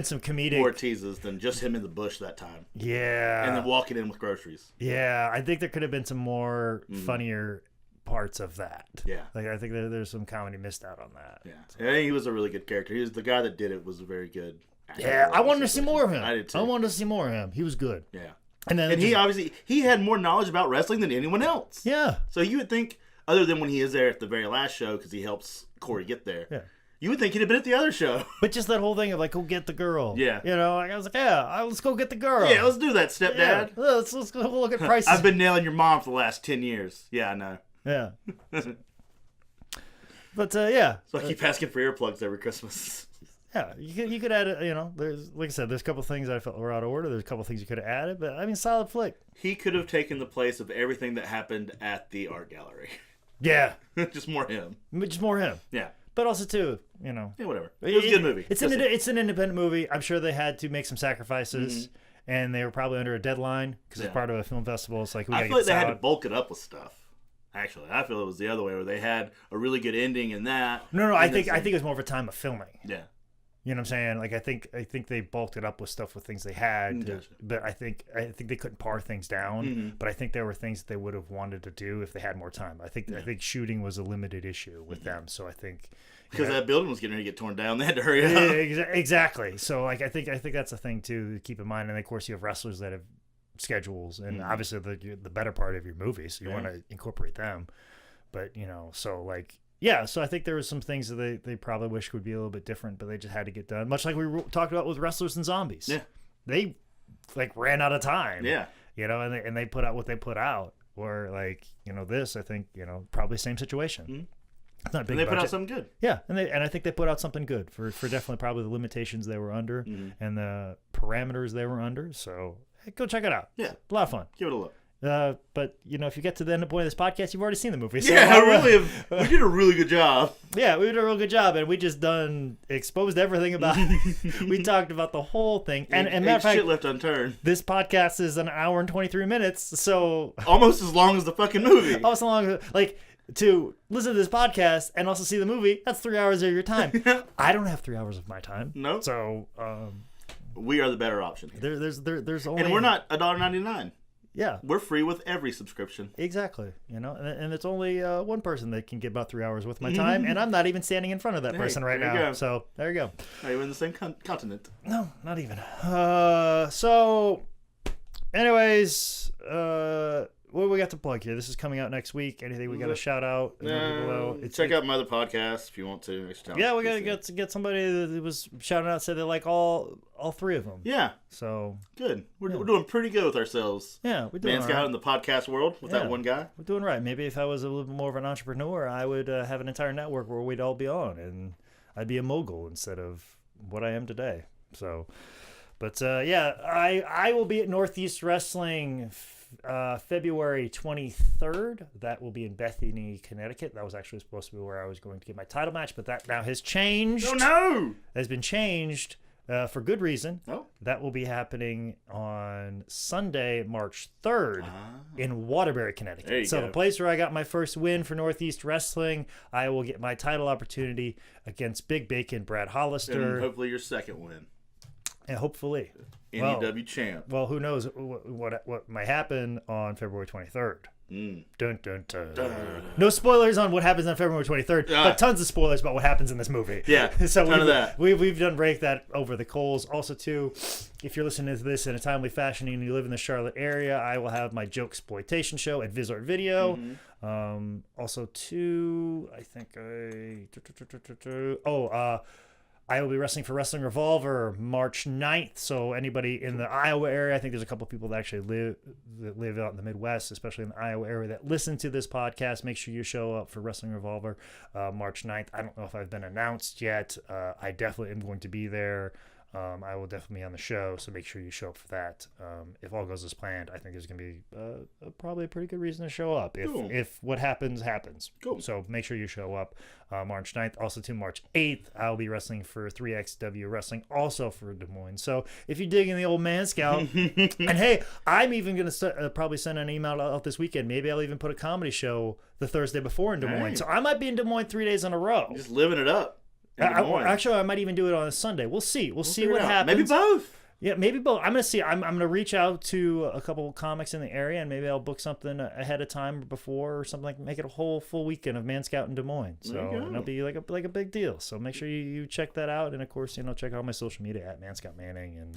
some comedic more teases than just him in the bush that time. Yeah. And then walking in with groceries. Yeah, I think there could have been some more funnier parts of that. Yeah. Like I think there's some comedy missed out on that. Yeah. So. Yeah, he was a really good character. He was the guy that did it was a very good actor. Yeah, I wanted to see more of him. I did too. I wanted to see more of him. He was good. Yeah. And he obviously he had more knowledge about wrestling than anyone else. Yeah. So you would think, other than when he is there at the very last show because he helps Corey get there. Yeah. You would think he'd have been at the other show. But just that whole thing of like, go get the girl. Yeah. You know, like, I was like, let's go get the girl. Yeah, let's do that, stepdad. Yeah. Let's go look at prices. I've been nailing your mom for the last 10 years. Yeah, I know. Yeah. But yeah. So I keep asking for earplugs every Christmas. Yeah, you could add it. You know, there's like I said, there's a couple things I felt were out of order. There's a couple things you could have added, but I mean, solid flick. He could have taken the place of everything that happened at the art gallery. Yeah, just more him. Just more him. Yeah, but also too, you know. Yeah, whatever. It was a good movie. It's an independent movie. I'm sure they had to make some sacrifices, and they were probably under a deadline because it's part of a film festival. It's like I feel like they had to bulk it up with stuff. Actually, I feel it was the other way where they had a really good ending in that. No, I think it was more of a time of filming. Yeah. You know what I'm saying? Like I think they bulked it up with stuff with things they had, but I think they couldn't par things down. But I think there were things that they would have wanted to do if they had more time. I think shooting was a limited issue with them. So I think because that building was getting ready to get torn down, they had to hurry up. Yeah, exactly. So like I think that's a thing too to keep in mind. And of course you have wrestlers that have schedules, and obviously the better part of your movie, so you want to incorporate them. But you know, so like. Yeah, so I think there were some things that they probably wish would be a little bit different, but they just had to get done. Much like we talked about with Wrestlers and Zombies. Yeah. They, like, ran out of time. Yeah. You know, and they put out what they put out. Or, like, you know, this, I think, you know, probably same situation. It's not a big and they budget. put out something good. Yeah, and I think they put out something good for definitely probably the limitations they were under and the parameters they were under. So, hey, go check it out. Yeah. A lot of fun. Give it a look. But you know, if you get to the end point of this podcast, you've already seen the movie. So we did a really good job. Yeah, we did a real good job, and we just exposed everything about. We talked about the whole thing, and matter of fact, shit left unturned. This podcast is an hour and 23 minutes, so almost as long as the fucking movie. Almost as long as to listen to this podcast and also see the movie. That's 3 hours of your time. I don't have 3 hours of my time. No. So we are the better option here. There's only, and we're not $1.99. Yeah. We're free with every subscription. Exactly. And it's only one person that can get about 3 hours with my time, and I'm not even standing in front of that person right now. Go. So there you go. Are you in the same continent? No, not even. So, anyways, what do we got to plug here? This is coming out next week. Anything we got to shout out? Check out my other podcast if you want to. Yeah, we got to get somebody that was shouting out, said they like all three of them. Yeah. So good. We're doing pretty good with ourselves. Yeah, we're doing Man Scout in the podcast world with that one guy. We're doing right. Maybe if I was a little bit more of an entrepreneur, I would have an entire network where we'd all be on, and I'd be a mogul instead of what I am today. So, but I will be at Northeast Wrestling February 23rd. That will be in Bethany, Connecticut. That was actually supposed to be where I was going to get my title match, but that now has changed. Oh no! Has been changed for good reason. Oh. That will be happening on Sunday, March 3rd in Waterbury, Connecticut. So the place where I got my first win for Northeast Wrestling, I will get my title opportunity against Big Bacon Brad Hollister. And hopefully your second win. And hopefully. NEW champ. Well, who knows what might happen on February 23rd. Dun, dun, dun. Dun. No spoilers on what happens on February 23rd, but tons of spoilers about what happens in this movie. Yeah, so none of that. We've done break that over the coals. Also, too, if you're listening to this in a timely fashion and you live in the Charlotte area, I will have my joke exploitation show at Vizart Video. Also, too, I think I will be wrestling for Wrestling Revolver March 9th. So anybody in the Iowa area, I think there's a couple of people that actually live out in the Midwest, especially in the Iowa area, that listen to this podcast. Make sure you show up for Wrestling Revolver March 9th. I don't know if I've been announced yet. I definitely am going to be there. I will definitely be on the show, so make sure you show up for that. If all goes as planned, I think there's going to be probably a pretty good reason to show up if what happens. Cool. So make sure you show up March 9th. Also to March 8th, I'll be wrestling for 3XW Wrestling, also for Des Moines. So if you're digging the old Man Scout, and hey, I'm even going to probably send an email out this weekend. Maybe I'll even put a comedy show the Thursday before in Des Moines. So I might be in Des Moines 3 days in a row. Just living it up. Actually, I might even do it on a Sunday. We'll see. We'll see what happens. Maybe both. Yeah, maybe both. I'm gonna see. I'm gonna reach out to a couple of comics in the area, and maybe I'll book something ahead of time or before or something, like make it a whole full weekend of Man Scout in Des Moines. So it'll be like a big deal. So make sure you check that out, and of course, check out my social media at Man Scout Manning and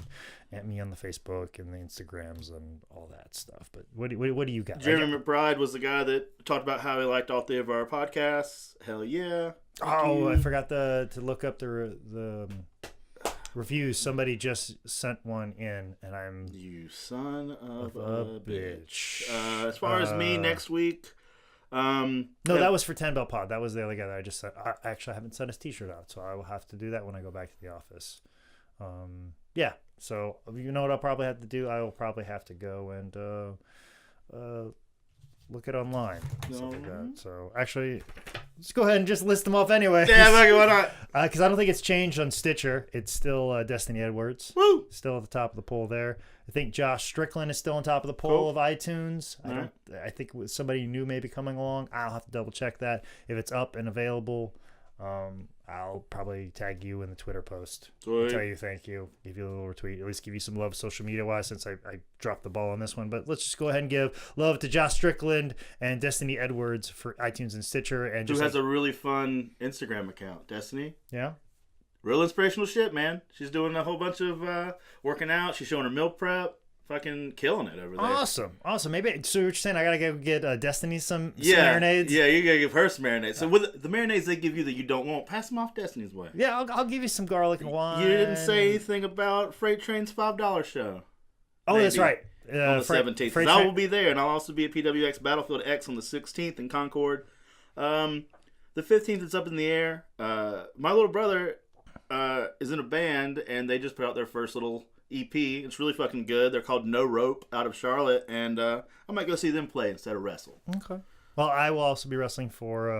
at me on the Facebook and the Instagrams and all that stuff. But what do you got? Jeremy McBride was the guy that talked about how he liked all 3 of our podcasts. Hell yeah. I forgot to look up the reviews. Somebody just sent one in, and I'm you son of a bitch. As far as me next week, that was for 10 Bell Pod. That was the other guy that I just sent. I haven't sent his T-shirt out, so I will have to do that when I go back to the office. Yeah. So you know what I'll probably have to do? I will probably have to go and look it online. Something like that. So actually, let's go ahead and just list them off anyway. Yeah, why not? Because I don't think it's changed on Stitcher. It's still Destiny Edwards. Woo! Still at the top of the poll there. I think Josh Strickland is still on top of the poll of iTunes. I think somebody new may be coming along. I'll have to double check that. If it's up and available, I'll probably tag you in the Twitter post. I'll tell you thank you. Give you a little retweet. At least give you some love social media wise, since I dropped the ball on this one. But let's just go ahead and give love to Josh Strickland and Destiny Edwards for iTunes and Stitcher. And who has a really fun Instagram account, Destiny. Yeah. Real inspirational shit, man. She's doing a whole bunch of working out. She's showing her meal prep. Fucking killing it over there. Awesome. Maybe, so you're saying I gotta go get Destiny some marinades? Yeah, you gotta give her some marinades. So with the marinades they give you that you don't want, pass them off Destiny's way. Yeah, I'll give you some garlic and wine. You didn't say anything about Freight Train's $5 show. Oh, maybe. That's right. On the 17th. I will be there, and I'll also be at PWX Battlefield X on the 16th in Concord. The 15th is up in the air. My little brother is in a band, and they just put out their first little EP. It's really fucking good. They're called No Rope out of Charlotte, and I might go see them play instead of wrestle. Okay. Well, I will also be wrestling for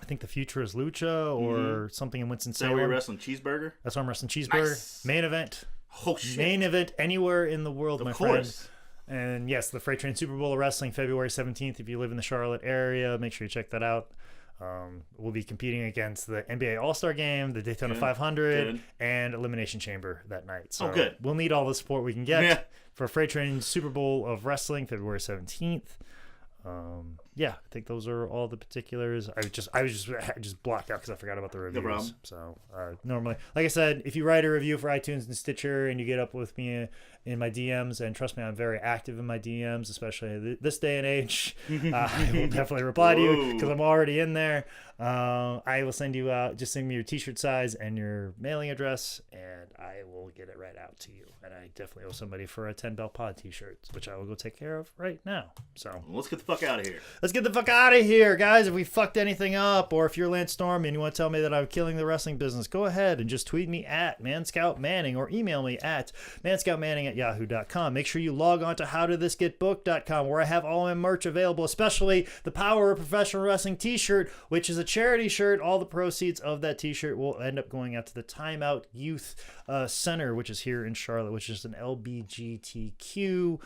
I think the future is Lucha or something in Winston-Salem. So you're wrestling Cheeseburger? That's why I'm wrestling Cheeseburger. Nice. Main event. Oh shit. Main event anywhere in the world, of my course. friend. And yes, the Freight Train Super Bowl of Wrestling, February 17th. If you live in the Charlotte area, make sure you check that out. We'll be competing against the NBA All-Star Game, the Daytona 500, and Elimination Chamber that night. So good. We'll need all the support we can get for Freight Train Super Bowl of Wrestling, February 17th. I think those are all the particulars. I just blocked out because I forgot about the reviews. No problem. So normally, like I said, if you write a review for iTunes and Stitcher and you get up with me in my DMs, and trust me, I'm very active in my DMs, especially this day and age. I will definitely reply to you because I'm already in there. I will send you out. Just send me your T-shirt size and your mailing address, and I will get it right out to you. And I definitely owe somebody for a 10 Bell Pod T-shirt, which I will go take care of right now. So let's get the fuck out of here. Let's get the fuck out of here, guys. If we fucked anything up, or if you're Lance Storm and you want to tell me that I'm killing the wrestling business, go ahead and just tweet me at manscoutmanning or email me at manscoutmanning@yahoo.com. Make sure you log on to howdidthisgetbooked.com, where I have all my merch available, especially the Power of Professional Wrestling T-shirt, which is a charity shirt. All the proceeds of that T-shirt will end up going out to the Time Out Youth Center, which is here in Charlotte, which is an LBGTQ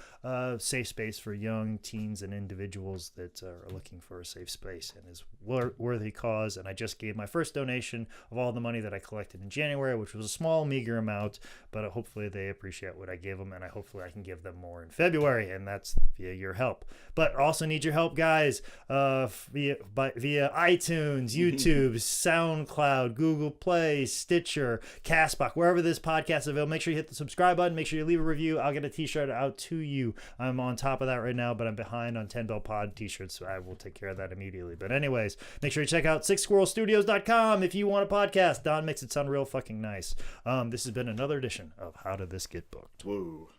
safe space for young teens and individuals that are looking for a safe space, and is worthy cause. And I just gave my first donation of all the money that I collected in January, which was a small, meager amount, but hopefully they appreciate what I gave them, and hopefully I can give them more in February, and that's via your help. But also need your help, guys, via iTunes, YouTube, SoundCloud, Google Play, Stitcher, Castbox, wherever this podcast is available. Make sure you hit the subscribe button. Make sure you leave a review. I'll get a T-shirt out to you. I'm on top of that right now, but I'm behind on 10 Bell Pod T-shirts, so I will take care of that immediately. But anyways, make sure you check out sixsquirrelstudios.com if you want a podcast. Don makes it sound real fucking nice. This has been another edition of How Did This Get Booked? Whoa.